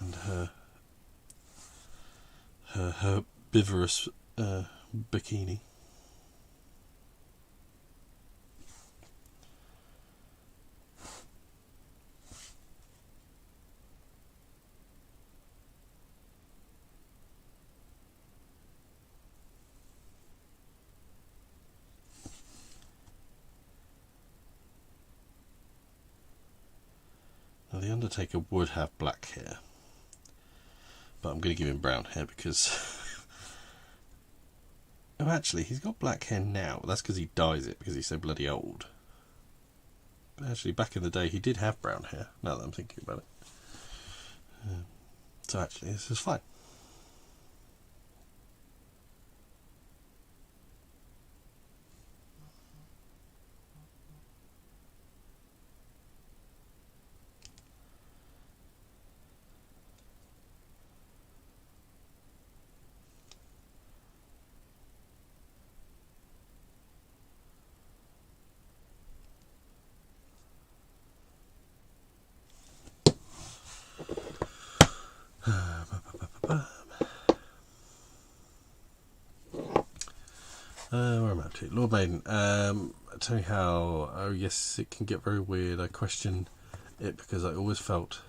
and her herbivorous bikini. Now the Undertaker would have black hair, but I'm going to give him brown hair because oh, actually he's got black hair now. That's because he dyes it because he's so bloody old. But actually back in the day he did have brown hair, now that I'm thinking about it. So actually this is fine. Where am I up to? Lord Maiden. Tell me how. Oh yes, it can get very weird. I question it because I always felt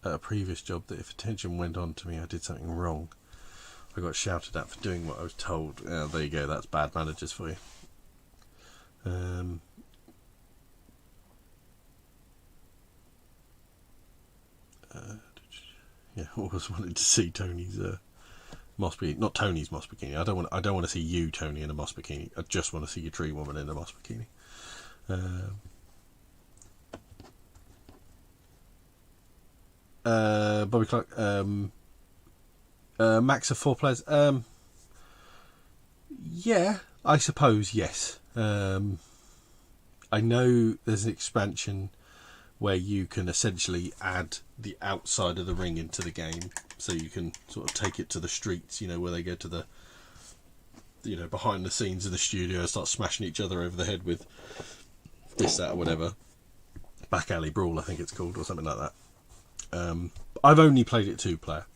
at a previous job that if attention went on to me, I did something wrong. I got shouted at for doing what I was told. There you go. That's bad managers for you. Yeah, always wanted to see Tony's moss bikini. Not Tony's moss bikini. I don't want to see you, Tony, in a moss bikini. I just want to see your tree woman in a moss bikini. Bobby Clark. Max of 4 players. Yeah, I suppose yes. I know there's an expansion where you can essentially add the outside of the ring into the game, so you can sort of take it to the streets, you know, where they go to the, you know, behind the scenes of the studio and start smashing each other over the head with this, that, or whatever. Back Alley Brawl, I think it's called, or something like that. I've only played it 2-player.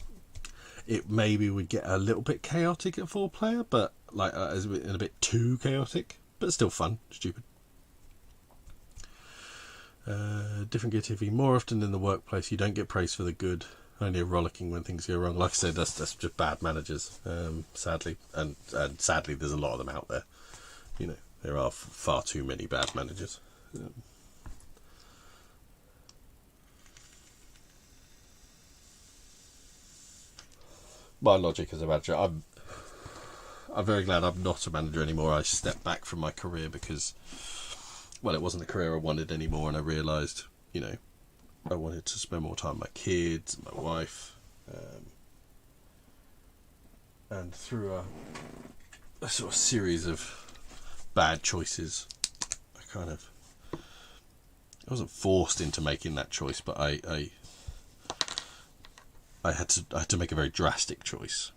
It maybe would get a little bit chaotic at 4-player, but like a bit too chaotic, but still fun, stupid. Different Gear TV. More often in the workplace, you don't get praise for the good, only a rollicking when things go wrong. Like I said, that's just bad managers, sadly, and sadly there's a lot of them out there. You know, there are far too many bad managers. My logic as a manager, I'm very glad I'm not a manager anymore. I stepped back from my career because, well, it wasn't the career I wanted anymore, and I realised, you know, I wanted to spend more time with my kids, my wife, and through a sort of series of bad choices, I wasn't forced into making that choice, but I had to make a very drastic choice.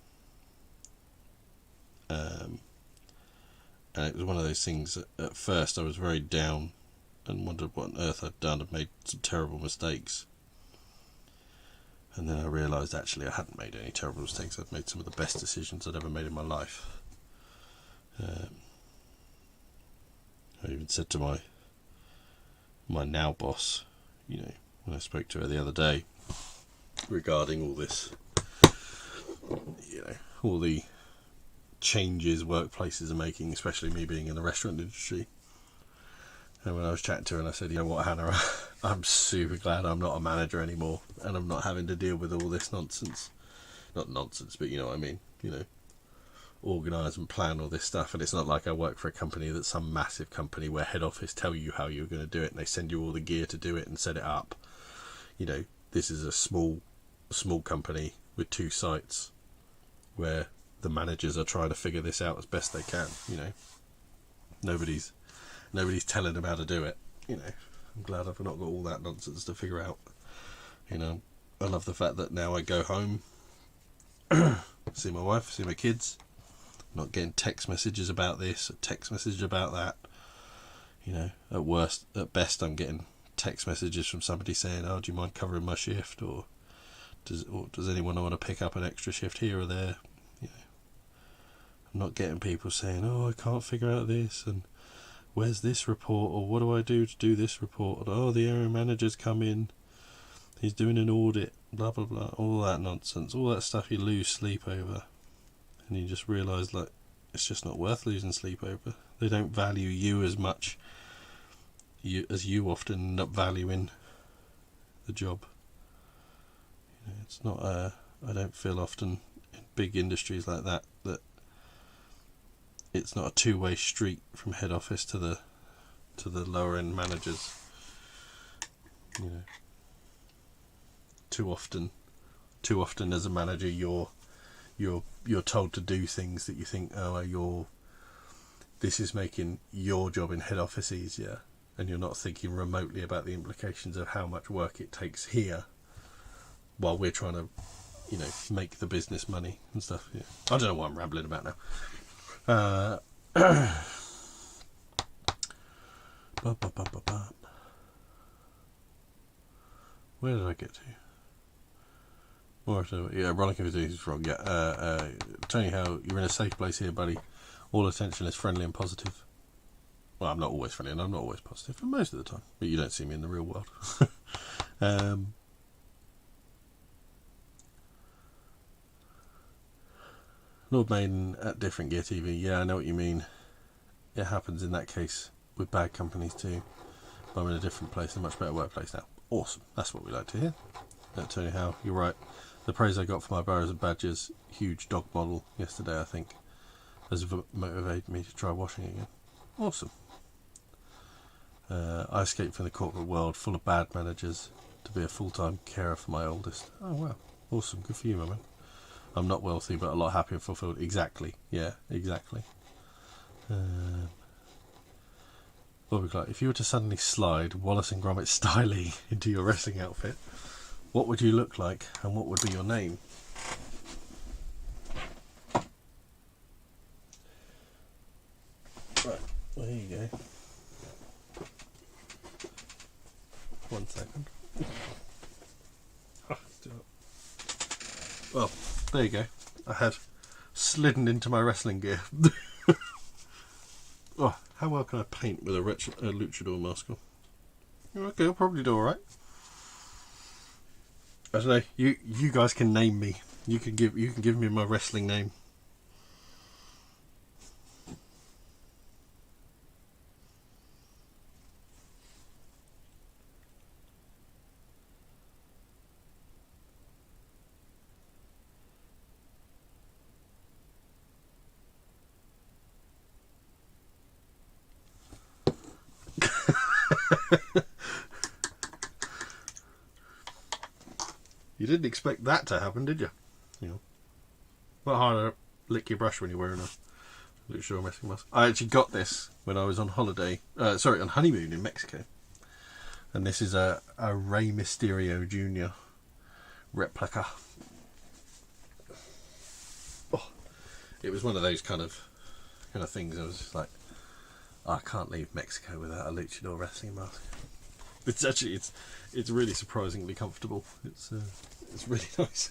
And it was one of those things that at first I was very down and wondered what on earth I'd done and made some terrible mistakes. And then I realised actually I hadn't made any terrible mistakes. I'd made some of the best decisions I'd ever made in my life. I even said to my now boss, you know, when I spoke to her the other day regarding all this, you know, all the changes workplaces are making, especially me being in the restaurant industry. And when I was chatting to her, and I said, you know what, Hannah, I'm super glad I'm not a manager anymore, and I'm not having to deal with all this nonsense. Not nonsense, but you know what I mean. You know, organise and plan all this stuff. And it's not like I work for a company that's some massive company where head office tell you how you're going to do it, and they send you all the gear to do it and set it up. You know, this is a small a small company with 2 sites where the managers are trying to figure this out as best they can. You know, nobody's telling them how to do it. You know, I'm glad I've not got all that nonsense to figure out. You know, I love the fact that now I go home, see my wife, see my kids, not getting text messages about this, a text message about that. You know, at best I'm getting text messages from somebody saying, oh, do you mind covering my shift, or does anyone want to pick up an extra shift here or there? You know, I'm not getting people saying, oh, I can't figure out this, and where's this report, or what do I do to do this report, or, oh, the area manager's come in, he's doing an audit, blah blah blah, all that nonsense, all that stuff you lose sleep over, and you just realise, like, it's just not worth losing sleep over. They don't value you as much as you often end up valuing the job. You know, it's not I don't feel often in big industries like that it's not a two-way street from head office to the lower end managers. You know, too often as a manager you're told to do things that you think, oh, this is making your job in head office easier, and you're not thinking remotely about the implications of how much work it takes here while we're trying to, you know, make the business money and stuff. Yeah. I don't know what I'm rambling about now. Where did I get to? Yeah, Rolling is wrong. Yeah, Tony, how you're in a safe place here, buddy. All attention is friendly and positive. Well, I'm not always friendly and I'm not always positive, but most of the time. But you don't see me in the real world. Lord Maiden at Different Gear TV. Yeah, I know what you mean. It happens in that case with bad companies too. But I'm in a different place, a much better workplace now. Awesome. That's what we like to hear. Tony Howe, you're right. The praise I got for my boroughs and badges, huge dog model yesterday, I think, has motivated me to try washing again. Awesome. I escaped from the corporate world full of bad managers to be a full-time carer for my oldest. Oh wow, awesome, good for you, my man. I'm not wealthy, but a lot happier and fulfilled. Exactly, yeah, exactly. What would we like? If you were to suddenly slide Wallace and Gromit styling into your wrestling outfit, what would you look like, and what would be your name? Right, well, here you go. 1 second. Well, there you go. I had slidden into my wrestling gear. Oh, how well can I paint with a luchador mask on? Okay, I'll probably do alright. I don't know. You guys can name me. You can give me my wrestling name. You didn't expect that to happen, did you? You know, not hard to lick your brush when you're wearing a luchador wrestling mask. I actually got this when I was on holiday. On honeymoon in Mexico. And this is a Rey Mysterio Jr. replica. Oh, it was one of those kind of things. I was just like, I can't leave Mexico without a luchador wrestling mask. It's really surprisingly comfortable. It's really nice.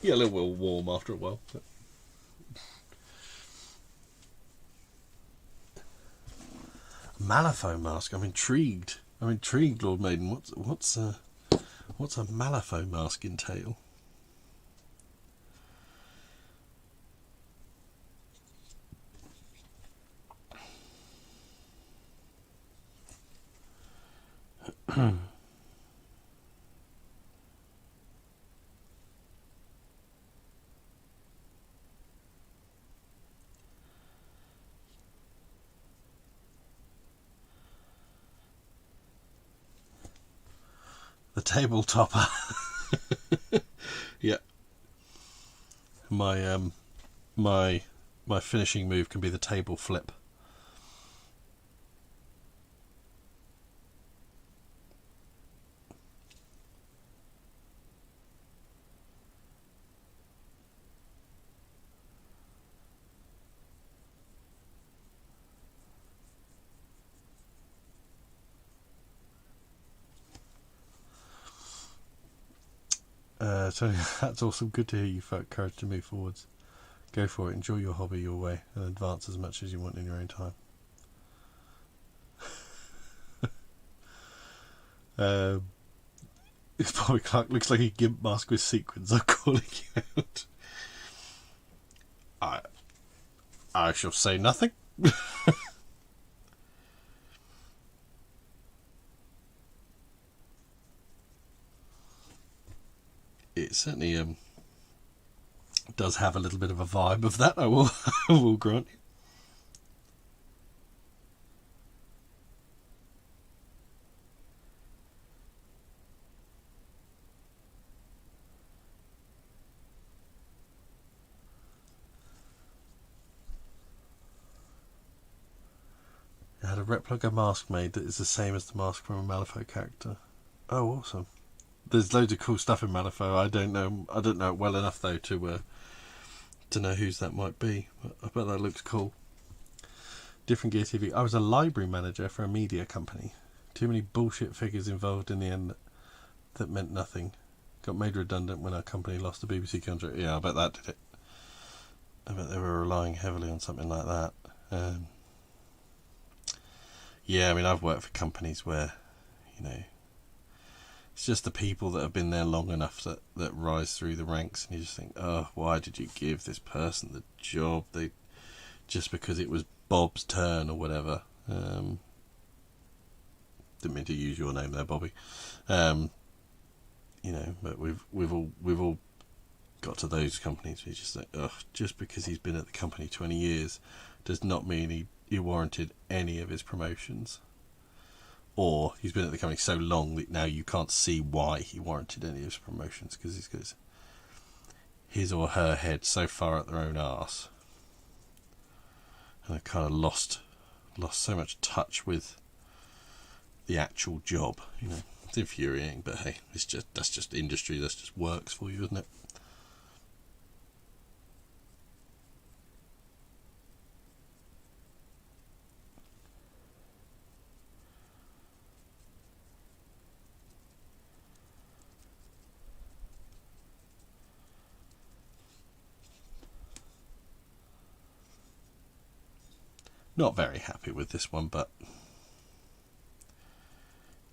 Yeah, a little bit warm after a while. But. Malifaux mask. I'm intrigued, Lord Maiden. What's a Malifaux mask entail? The table topper. Yeah. My finishing move can be the table flip. So that's awesome. Good to hear you felt courage to move forwards. Go for it. Enjoy your hobby your way and advance as much as you want in your own time. Bobby Clark looks like a gimp mask with sequins. I'm calling you out. I shall say nothing. It certainly does have a little bit of a vibe of that. I will grant you. I had a replica mask made that is the same as the mask from a Malifaux character. Oh, awesome! There's loads of cool stuff in Malifaux. I don't know it well enough though to know whose that might be. But I bet that looks cool. Different Gear TV. I was a library manager for a media company. Too many bullshit figures involved in the end that meant nothing. Got made redundant when our company lost the BBC contract. Yeah, I bet that did it. I bet they were relying heavily on something like that. Yeah, I mean, I've worked for companies where, it's just the people that have been there long enough that rise through the ranks, and you just think, oh, why did you give this person the job? Just because it was Bob's turn or whatever. Didn't mean to use your name there, Bobby. But we've all got to those companies where you just think, oh, just because he's been at the company 20 years does not mean he warranted any of his promotions. Or he's been at the company so long that now you can't see why he warranted any of his promotions, because he's got his or her head so far at their own arse, and they've kind of lost so much touch with the actual job. It's infuriating, but hey, that's just industry. That's just works for you, isn't it? Not very happy with this one, but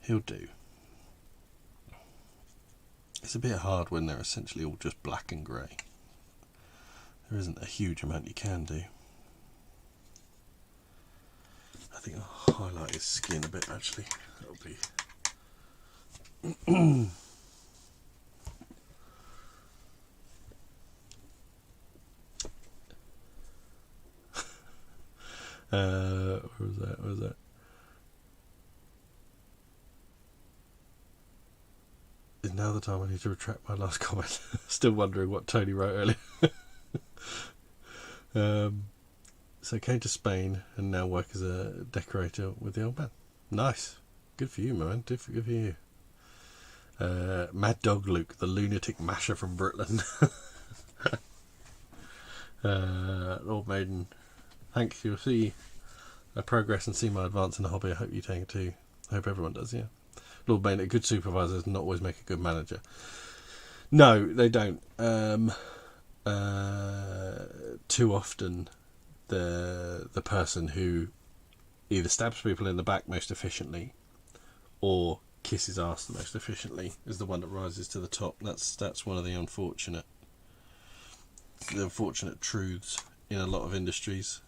he'll do. It's a bit hard when they're essentially all just black and grey. There isn't a huge amount you can do. I think I'll highlight his skin a bit, actually. That'll be... where was that? Is now the time I need to retract my last comment? Still wondering what Tony wrote earlier. So came to Spain and now work as a decorator with the old man. Nice. Good for you, man. Good for you. Mad Dog Luke, the lunatic masher from Britland. Old Maiden, thanks. You'll see my progress and see my advance in the hobby. I hope you take it too. I hope everyone does, yeah. Lord Maiden, a good supervisor does not always make a good manager. No, they don't. Too often the person who either stabs people in the back most efficiently or kisses ass the most efficiently is the one that rises to the top. That's one of the unfortunate truths in a lot of industries.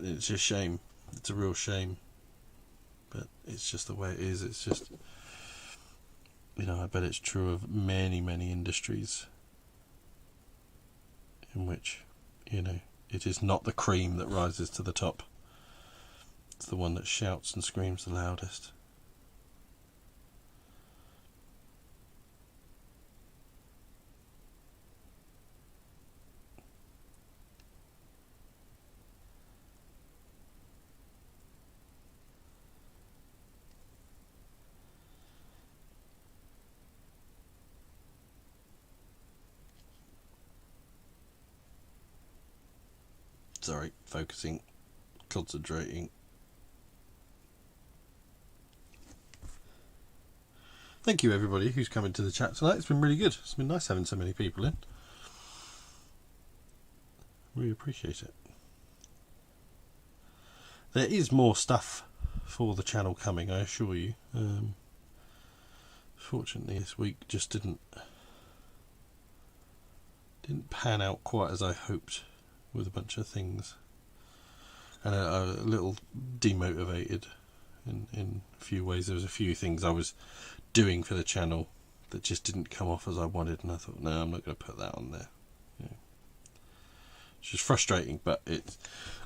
It's a shame. It's a real shame, but it's just the way it is. It's just, I bet it's true of many industries in which, it is not the cream that rises to the top. It's the one that shouts and screams the loudest. Sorry, focusing, concentrating. Thank you everybody who's come into the chat tonight. It's been really good. It's been nice having so many people in. Really appreciate it. There is more stuff for the channel coming, I assure you. Fortunately this week just didn't pan out quite as I hoped with a bunch of things, and a little demotivated in a few ways. There was a few things I was doing for the channel that just didn't come off as I wanted, and I thought, no, I'm not going to put that on there. You know, it's just frustrating, but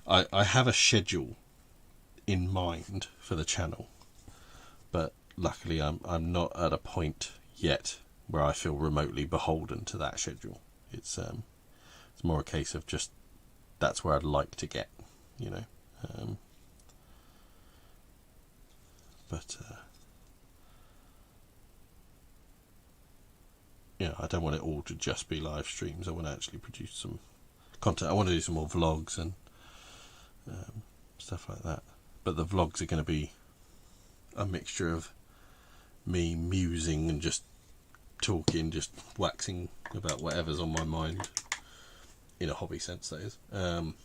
I have a schedule in mind for the channel, but luckily I'm not at a point yet where I feel remotely beholden to that schedule. It's more a case of just that's where I'd like to get, you know. You know, I don't want it all to just be live streams. I want to actually produce some content. I want to do some more vlogs and stuff like that. But the vlogs are going to be a mixture of me musing and just talking, just waxing about whatever's on my mind, in a hobby sense, that is. And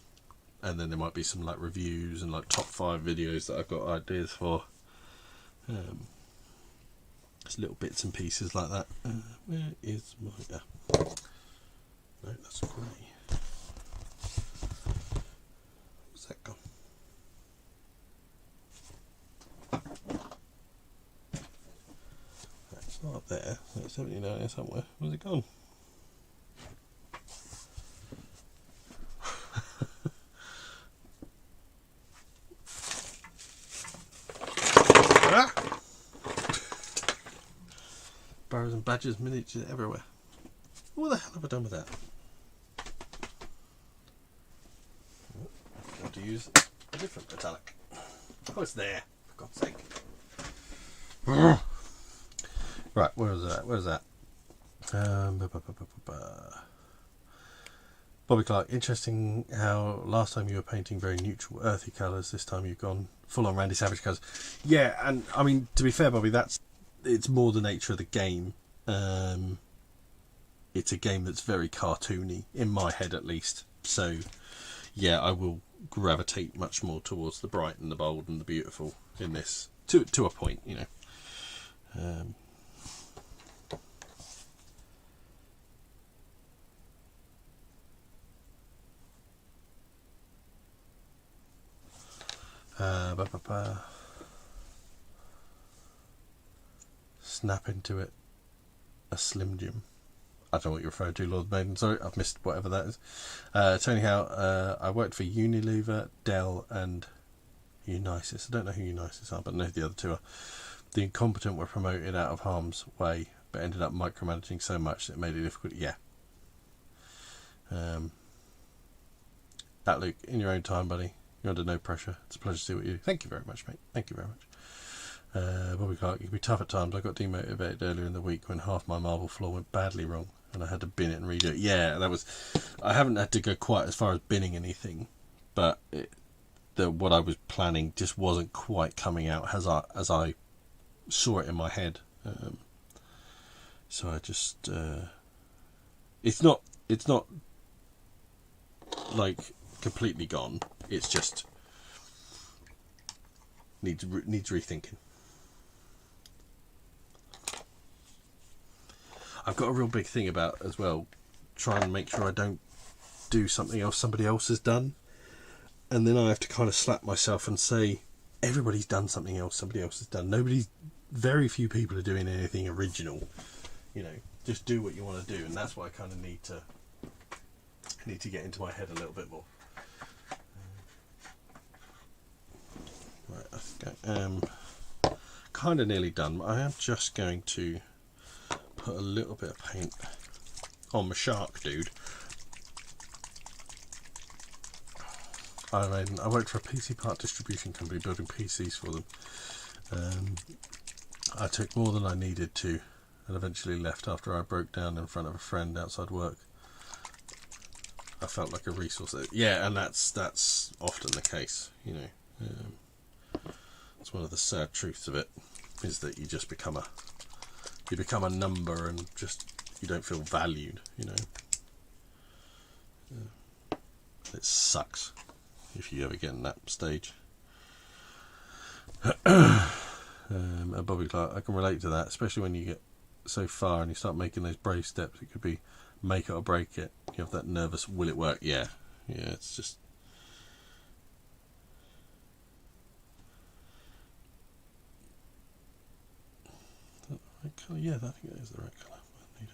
then there might be some like reviews and like top 5 videos that I've got ideas for. Just little bits and pieces like that. Where is my... no, that's grey. Where's that gone? That's not up there. It's definitely down there somewhere. Where's it gone? Sparrows and badgers miniatures everywhere. What the hell have I done with that? I've got to use a different metallic. Oh, it's there, for God's sake. Right, where is that? Where's that? Bobby Clark, interesting how last time you were painting very neutral, earthy colours. This time you've gone full on Randy Savage colours. Yeah, and I mean, to be fair, Bobby, it's more the nature of the game. It's a game that's very cartoony, in my head at least. So, yeah, I will gravitate much more towards the bright and the bold and the beautiful in this, to a point, you know. Snap into it. A Slim Jim. I don't know what you're referring to, Lord Maiden. Sorry, I've missed whatever that is. Tony Howe, I worked for Unilever, Dell and Unisys. I don't know who Unisys are, but I know who the other two are. The incompetent were promoted out of harm's way, but ended up micromanaging so much that it made it difficult. Yeah. That Luke, in your own time, buddy. You're under no pressure. It's a pleasure to see what you do. Thank you very much, mate. Thank you very much. Bobby Clark, it can be tough at times. I got demotivated earlier in the week when half my marble floor went badly wrong and I had to bin it and redo it. Yeah, I haven't had to go quite as far as binning anything, but what I was planning just wasn't quite coming out as I saw it in my head. So I just it's not like completely gone. It's just needs rethinking. I've got a real big thing about as well, trying to make sure I don't do something else somebody else has done, and then I have to kind of slap myself and say everybody's done something else somebody else has done. Very few people are doing anything original. You know, just do what you want to do, and that's why I kind of need to get into my head a little bit more. Right, I think kind of nearly done. I am just going to put a little bit of paint on my shark dude. I worked for a PC part distribution company building PCs for them. I took more than I needed to and eventually left after I broke down in front of a friend outside work. I felt like a resource. Yeah, and that's often the case. You know, it's one of the sad truths of it is that you just become a number and just you don't feel valued. You know, it sucks if you ever get in that stage. Bobby Clark, I can relate to that, especially when you get so far and you start making those brave steps. It could be make it or break it. You have that nervous, will it work? Yeah, it's just that right colour. Yeah, I think that is the right colour. I need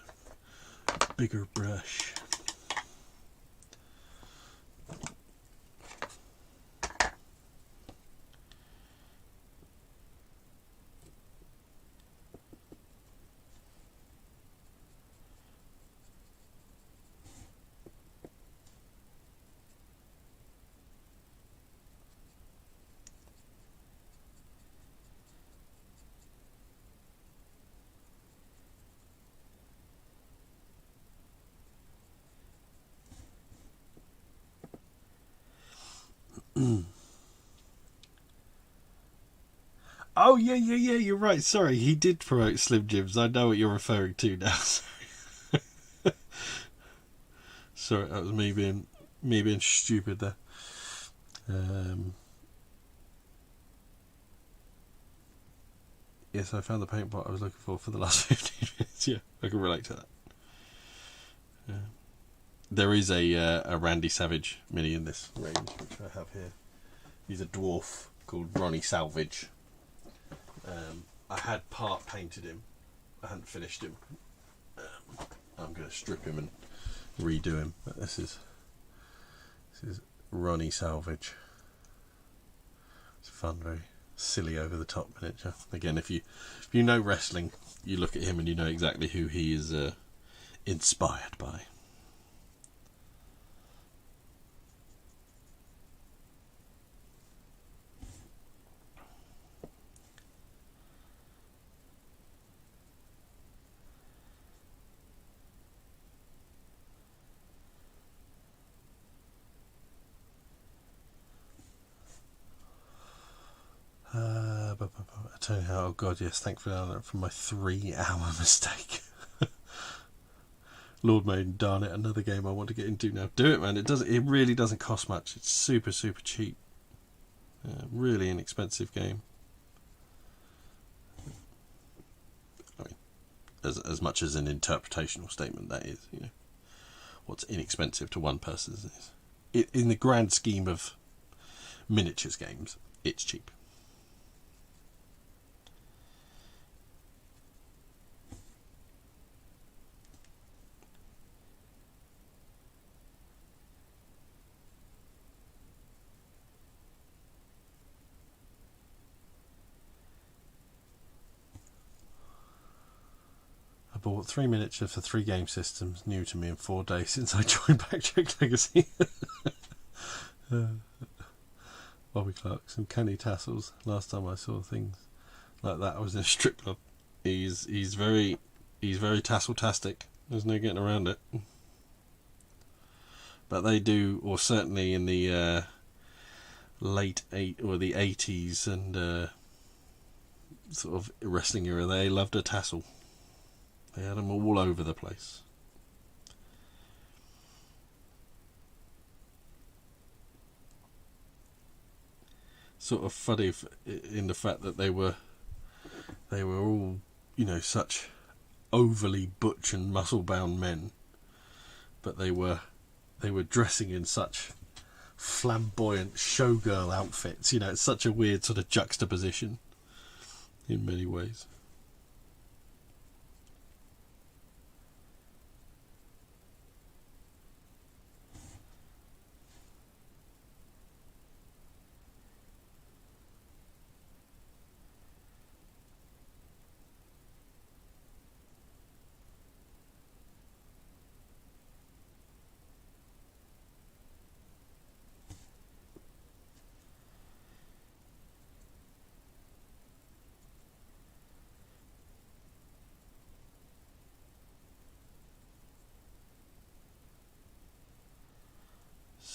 a bigger brush. Oh yeah, you're right. Sorry, he did promote Slim Jims. I know what you're referring to now. Sorry, that was me being stupid there. Yes, I found the paint pot I was looking for the last 15 minutes. Yeah, I can relate to that. Yeah. There is a Randy Savage mini in this range, which I have here. He's a dwarf called Ronnie Salvage. I had part painted him. I hadn't finished him. I'm going to strip him and redo him. But this is Ronnie Salvage. It's fun, very silly, over the top miniature. Again, if you know wrestling, you look at him and you know exactly who he is inspired by. I tell you how, oh god, yes, thankfully I learned from my 3-hour mistake. Lord Maiden, darn it, another game I want to get into now. Do it, man. It really doesn't cost much. It's super cheap. Really inexpensive game. I mean, as much as an interpretational statement that is, you know, what's inexpensive to one person is, in the grand scheme of miniatures games, it's cheap. I bought 3 miniatures for 3 game systems, new to me in 4 days since I joined Backcheck Legacy. Bobby Clark, some candy tassels. Last time I saw things like that, I was in a strip club. He's very tassel-tastic. There's no getting around it. But they do, or certainly in the late 80s and sort of wrestling era, they loved a tassel. They had them all over the place. Sort of funny in the fact that they were all, you know, such overly butch and muscle-bound men, but they were dressing in such flamboyant showgirl outfits. You know, it's such a weird sort of juxtaposition in many ways.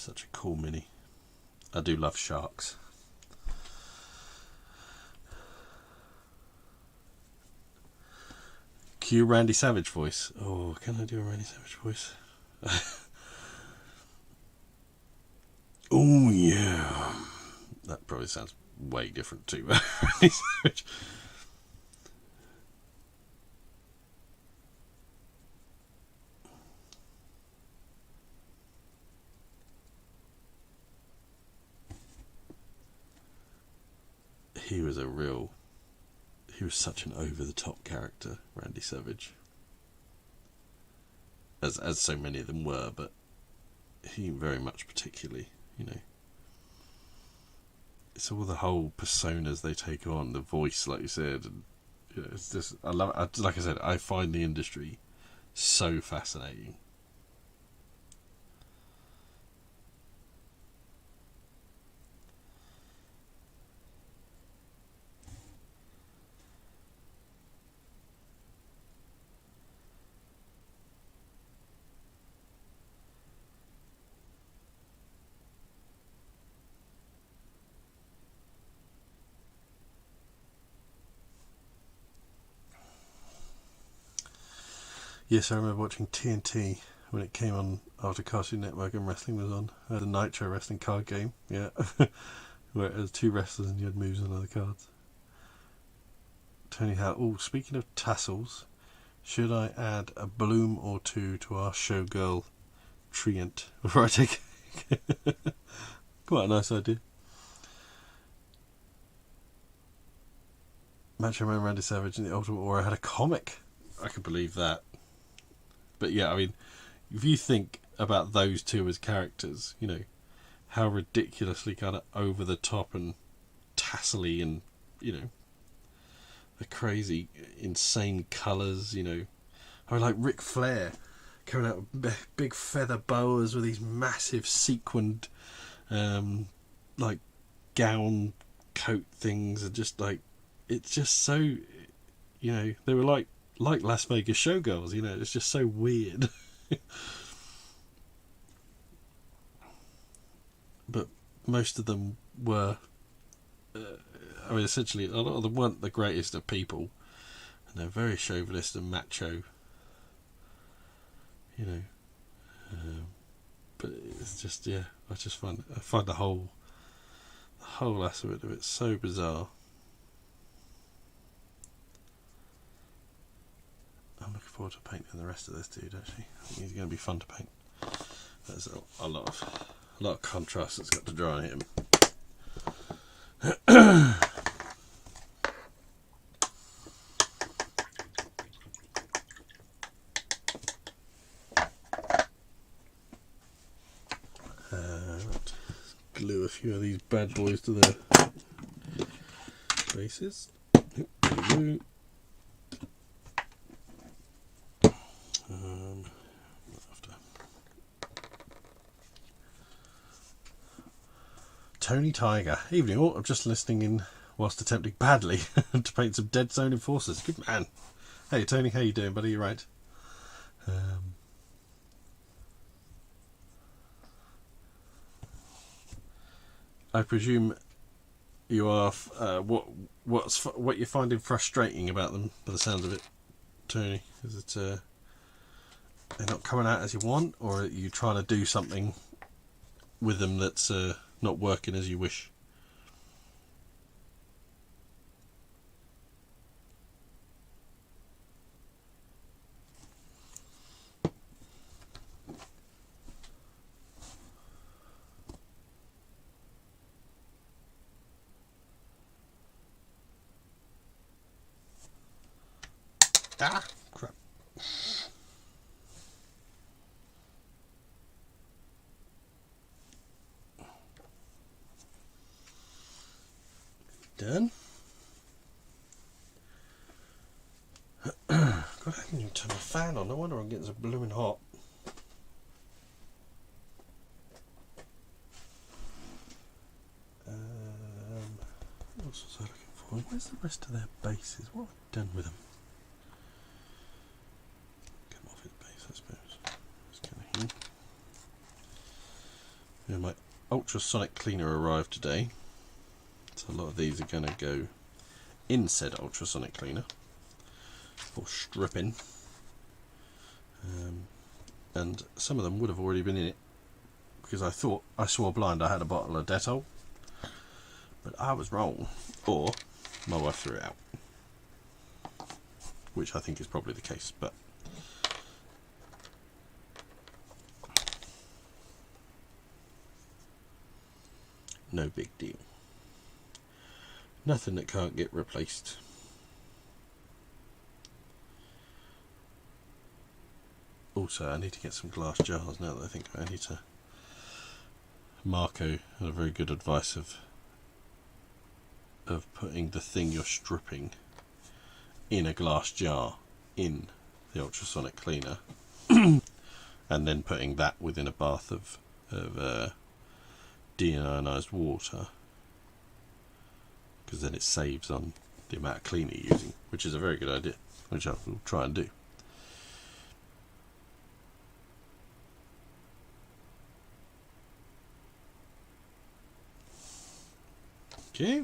Such a cool mini. I do love sharks. Cue Randy Savage voice. Oh, can I do a Randy Savage voice? Oh yeah. That probably sounds way different too. Randy Savage. He was such an over-the-top character, Randy Savage. As so many of them were, but he very much particularly, you know. It's all the whole personas they take on, the voice, like you said, and you know, it's just, I love it. Like I said, I find the industry so fascinating. Yes, I remember watching TNT when it came on after Cartoon Network and wrestling was on. I had a Nitro wrestling card game, yeah, where it was 2 wrestlers and you had moves on other cards. Tony Howell. Oh, speaking of tassels, should I add a bloom or 2 to our showgirl treant before I take it? Quite a nice idea. Macho Man Randy Savage and the Ultimate Warrior had a comic. I could believe that. But yeah, I mean, if you think about those two as characters, you know, how ridiculously kind of over the top and tassely and, you know, the crazy, insane colours, you know. I mean, like Ric Flair coming out with big feather boas with these massive sequined, like, gown coat things, and just like, it's just so, you know, they were like Las Vegas showgirls, you know, it's just so weird. But most of them were, I mean, essentially, a lot of them weren't the greatest of people, and they're very chauvinist and macho, you know. But it's just, yeah, I find the whole aspect of it so bizarre. I'm looking forward to painting the rest of this dude, actually. I think he's going to be fun to paint. There's a lot of contrast that's got to dry on him. Right. Glue a few of these bad boys to their bases. Glue. Tony Tiger. Evening all. I'm just listening in whilst attempting badly to paint some Dead Zone Enforcers. Good man. Hey Tony, how you doing, buddy? You right? I presume you are what you're finding frustrating about them, by the sound of it, Tony. Is it they're not coming out as you want, or are you trying to do something with them that's not working as you wish? Ah, crap. Done. God, I haven't even turned my fan on. No wonder I'm getting so blooming hot. What else was I looking for? Where's the rest of their bases? What have I done with them? Get them off his base, I suppose. Just kind of here. And my ultrasonic cleaner arrived today, so a lot of these are going to go in said ultrasonic cleaner for stripping, and some of them would have already been in it, because I swore blind I had a bottle of Dettol, but I was wrong, or my wife threw it out, which I think is probably the case, but no big deal. Nothing that can't get replaced. Also, I need to get some glass jars now that I think I need to. Marco had a very good advice of putting the thing you're stripping in a glass jar in the ultrasonic cleaner, and then putting that within a bath of deionized water, because then it saves on the amount of cleaner you're using, which is a very good idea, which I will try and do. Okay,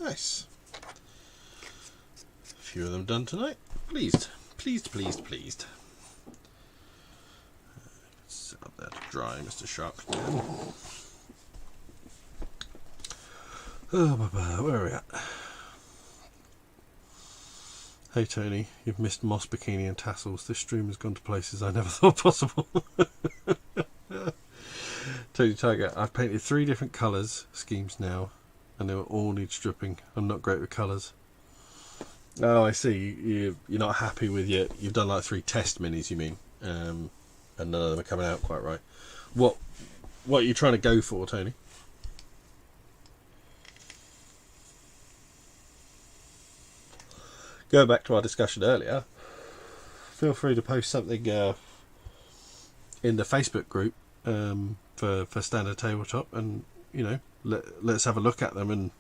nice. A few of them done tonight. Pleased, pleased, pleased, pleased. Sit up there to dry, Mr. Shark. Oh, where are we at? Hey Tony, you've missed moss, bikini and tassels. This stream has gone to places I never thought possible. Tony Tiger, I've painted 3 different colours schemes now, and they all need stripping. I'm not great with colours. Oh, I see. You're not happy with you've done like 3 test minis, you mean? And none of them are coming out quite right. What are you trying to go for, Tony? Going back to our discussion earlier, feel free to post something in the Facebook group for Standard Tabletop, and let's have a look at them, and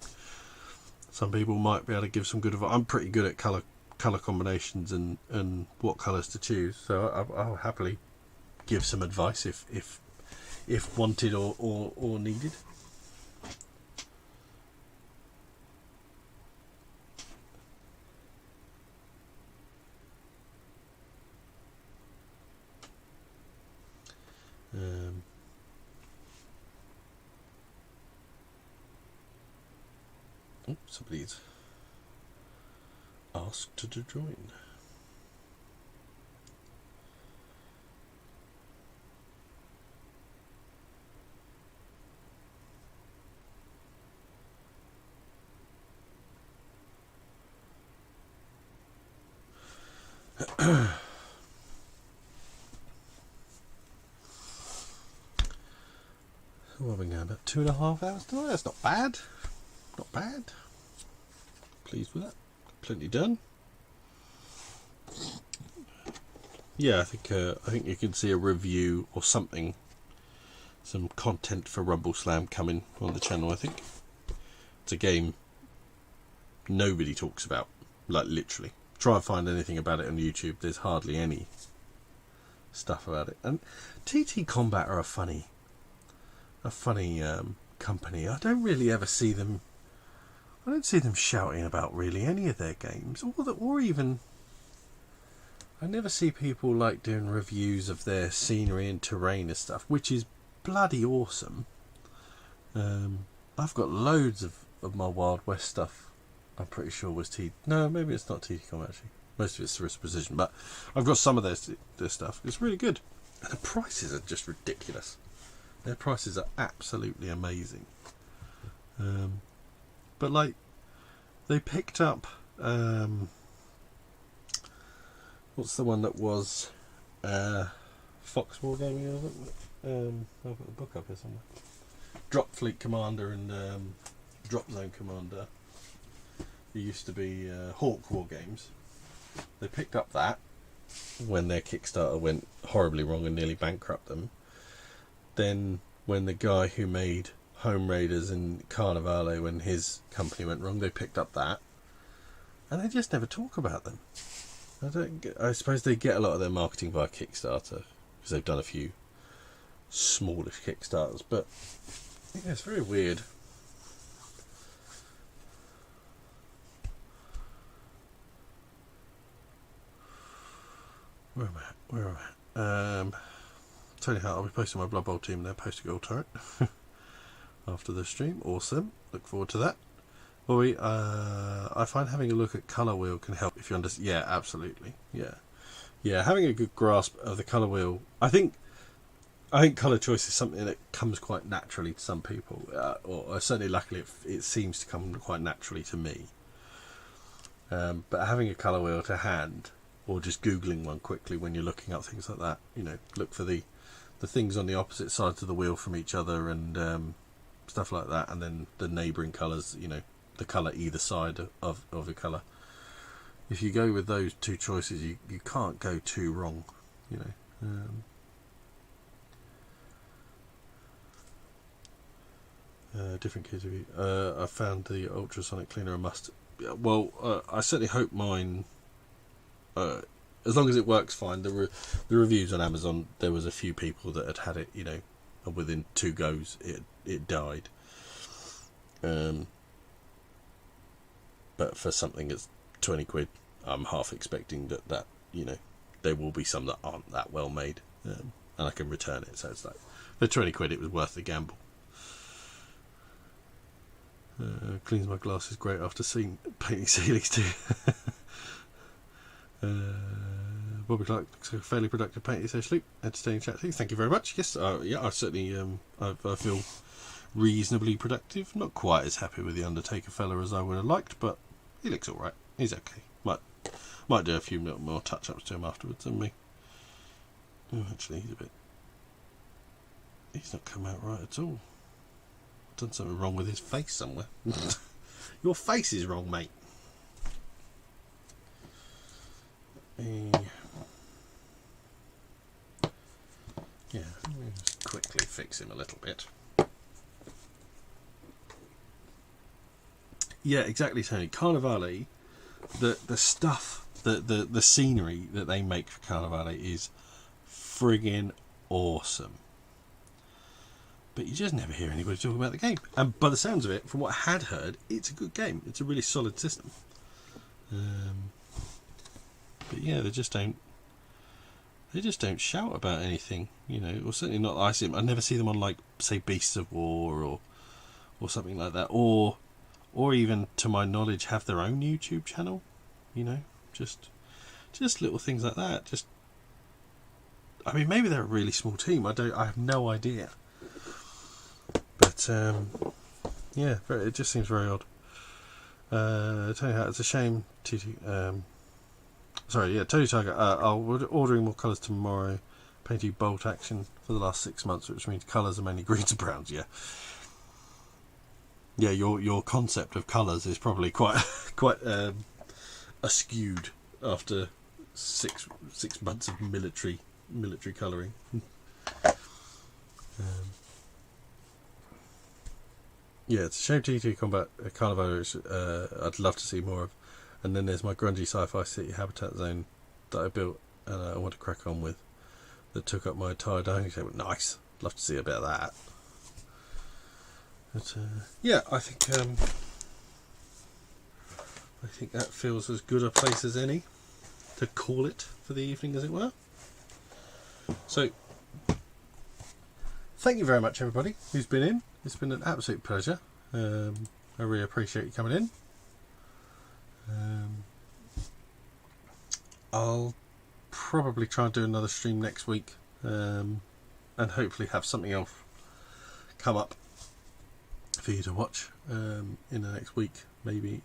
some people might be able to give some good advice. I'm pretty good at colour combinations and what colours to choose, so I'll happily give some advice if wanted or needed. Somebody's asked to join. What have we got? About 2.5 hours tonight. That's not bad. Not bad. Pleased with that. Plenty done. Yeah, I think you can see a review or something, some content for Rumbleslam coming on the channel. I think it's a game nobody talks about, like literally. Try and find anything about it on YouTube. There's hardly any stuff about it. And TTCombat are a funny company. I don't really ever see them. I don't see them shouting about really any of their games, or even. I never see people like doing reviews of their scenery and terrain and stuff, which is bloody awesome. I've got loads of my Wild West stuff. I'm pretty sure was No, maybe it's not TTCombat actually. Most of it's Risk Precision, but I've got some of their stuff. It's really good, and the prices are just ridiculous. Their prices are absolutely amazing. But like, they picked up what's the one that was Fox Wargaming, is it? I've got the book up here somewhere. Drop Fleet Commander and Drop Zone Commander. It used to be Hawk Wargames. They picked up that when their Kickstarter went horribly wrong and nearly bankrupt them. Then when the guy who made Home Raiders and Carnivale, when his company went wrong, they picked up that, and they just never talk about them. I suppose they get a lot of their marketing via Kickstarter, because they've done a few smallish Kickstarters, but yeah, it's very weird. Where am I? Tony Hart, I'll be posting my Blood Bowl team there, post a goal turret after the stream. Awesome. Look forward to that. Boy, I find having a look at colour wheel can help if you understand. Yeah, absolutely. Yeah, having a good grasp of the colour wheel. I think colour choice is something that comes quite naturally to some people, or certainly luckily it seems to come quite naturally to me. But having a colour wheel to hand, or just Googling one quickly when you're looking up things like that, you know, look for the things on the opposite sides of the wheel from each other and stuff like that, and then the neighbouring colours, you know, the colour either side of a colour. If you go with those two choices, you can't go too wrong, you know. Different kids review. I found the ultrasonic cleaner a must. Well, I certainly hope mine, as long as it works fine. The reviews on Amazon, there was a few people that had it, you know, and within 2 goes it died. But for something that's 20 quid, I'm half expecting that you know, there will be some that aren't that well made, and I can return it. So it's like, for 20 quid, it was worth the gamble. Cleans my glasses great after painting ceilings too. Bobby Clark looks like a fairly productive painting socially. Entertaining chat too. Thank you very much. Yes, yeah, I certainly I feel reasonably productive. Not quite as happy with the Undertaker fella as I would have liked, but he looks all right. He's okay. Might do a few more touch-ups to him afterwards than me. Oh, actually, he's not come out right at all. Done something wrong with his face somewhere. Your face is wrong, mate. Yeah, let me just quickly fix him a little bit. Yeah, exactly, Tony. Carnivale, the stuff, the scenery that they make for Carnivale is friggin' awesome. But you just never hear anybody talking about the game. And by the sounds of it, from what I had heard, it's a good game. It's a really solid system. But yeah, they just don't shout about anything, you know. Or certainly not. I never see them on, like, say, Beasts of War or something like that, or even, to my knowledge, have their own YouTube channel. You know, just little things like that. Just, I mean, maybe they're a really small team. I have no idea. But yeah, it just seems very odd. Tony Hart, it's a shame. Tony Tiger. I'll ordering more colours tomorrow. Painting bolt action for the last 6 months, which means colours are mainly greens and browns. Yeah. Your concept of colours is probably quite askewed after six months of military colouring. Yeah, it's a shame TTCombat Carnival, I'd love to see more of. And then there's my grungy sci-fi city habitat zone that I built and I want to crack on with, that took up my entire dining table. Nice, love to see a bit of that. But yeah, I think that feels as good a place as any to call it for the evening, as it were. So thank you very much, everybody who's been in. It's been an absolute pleasure. I really appreciate you coming in. I'll probably try and do another stream next week, and hopefully have something else come up for you to watch in the next week. Maybe,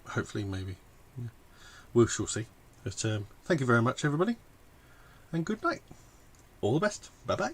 hopefully, maybe. Yeah. We shall see. But thank you very much, everybody, and good night. All the best. Bye bye.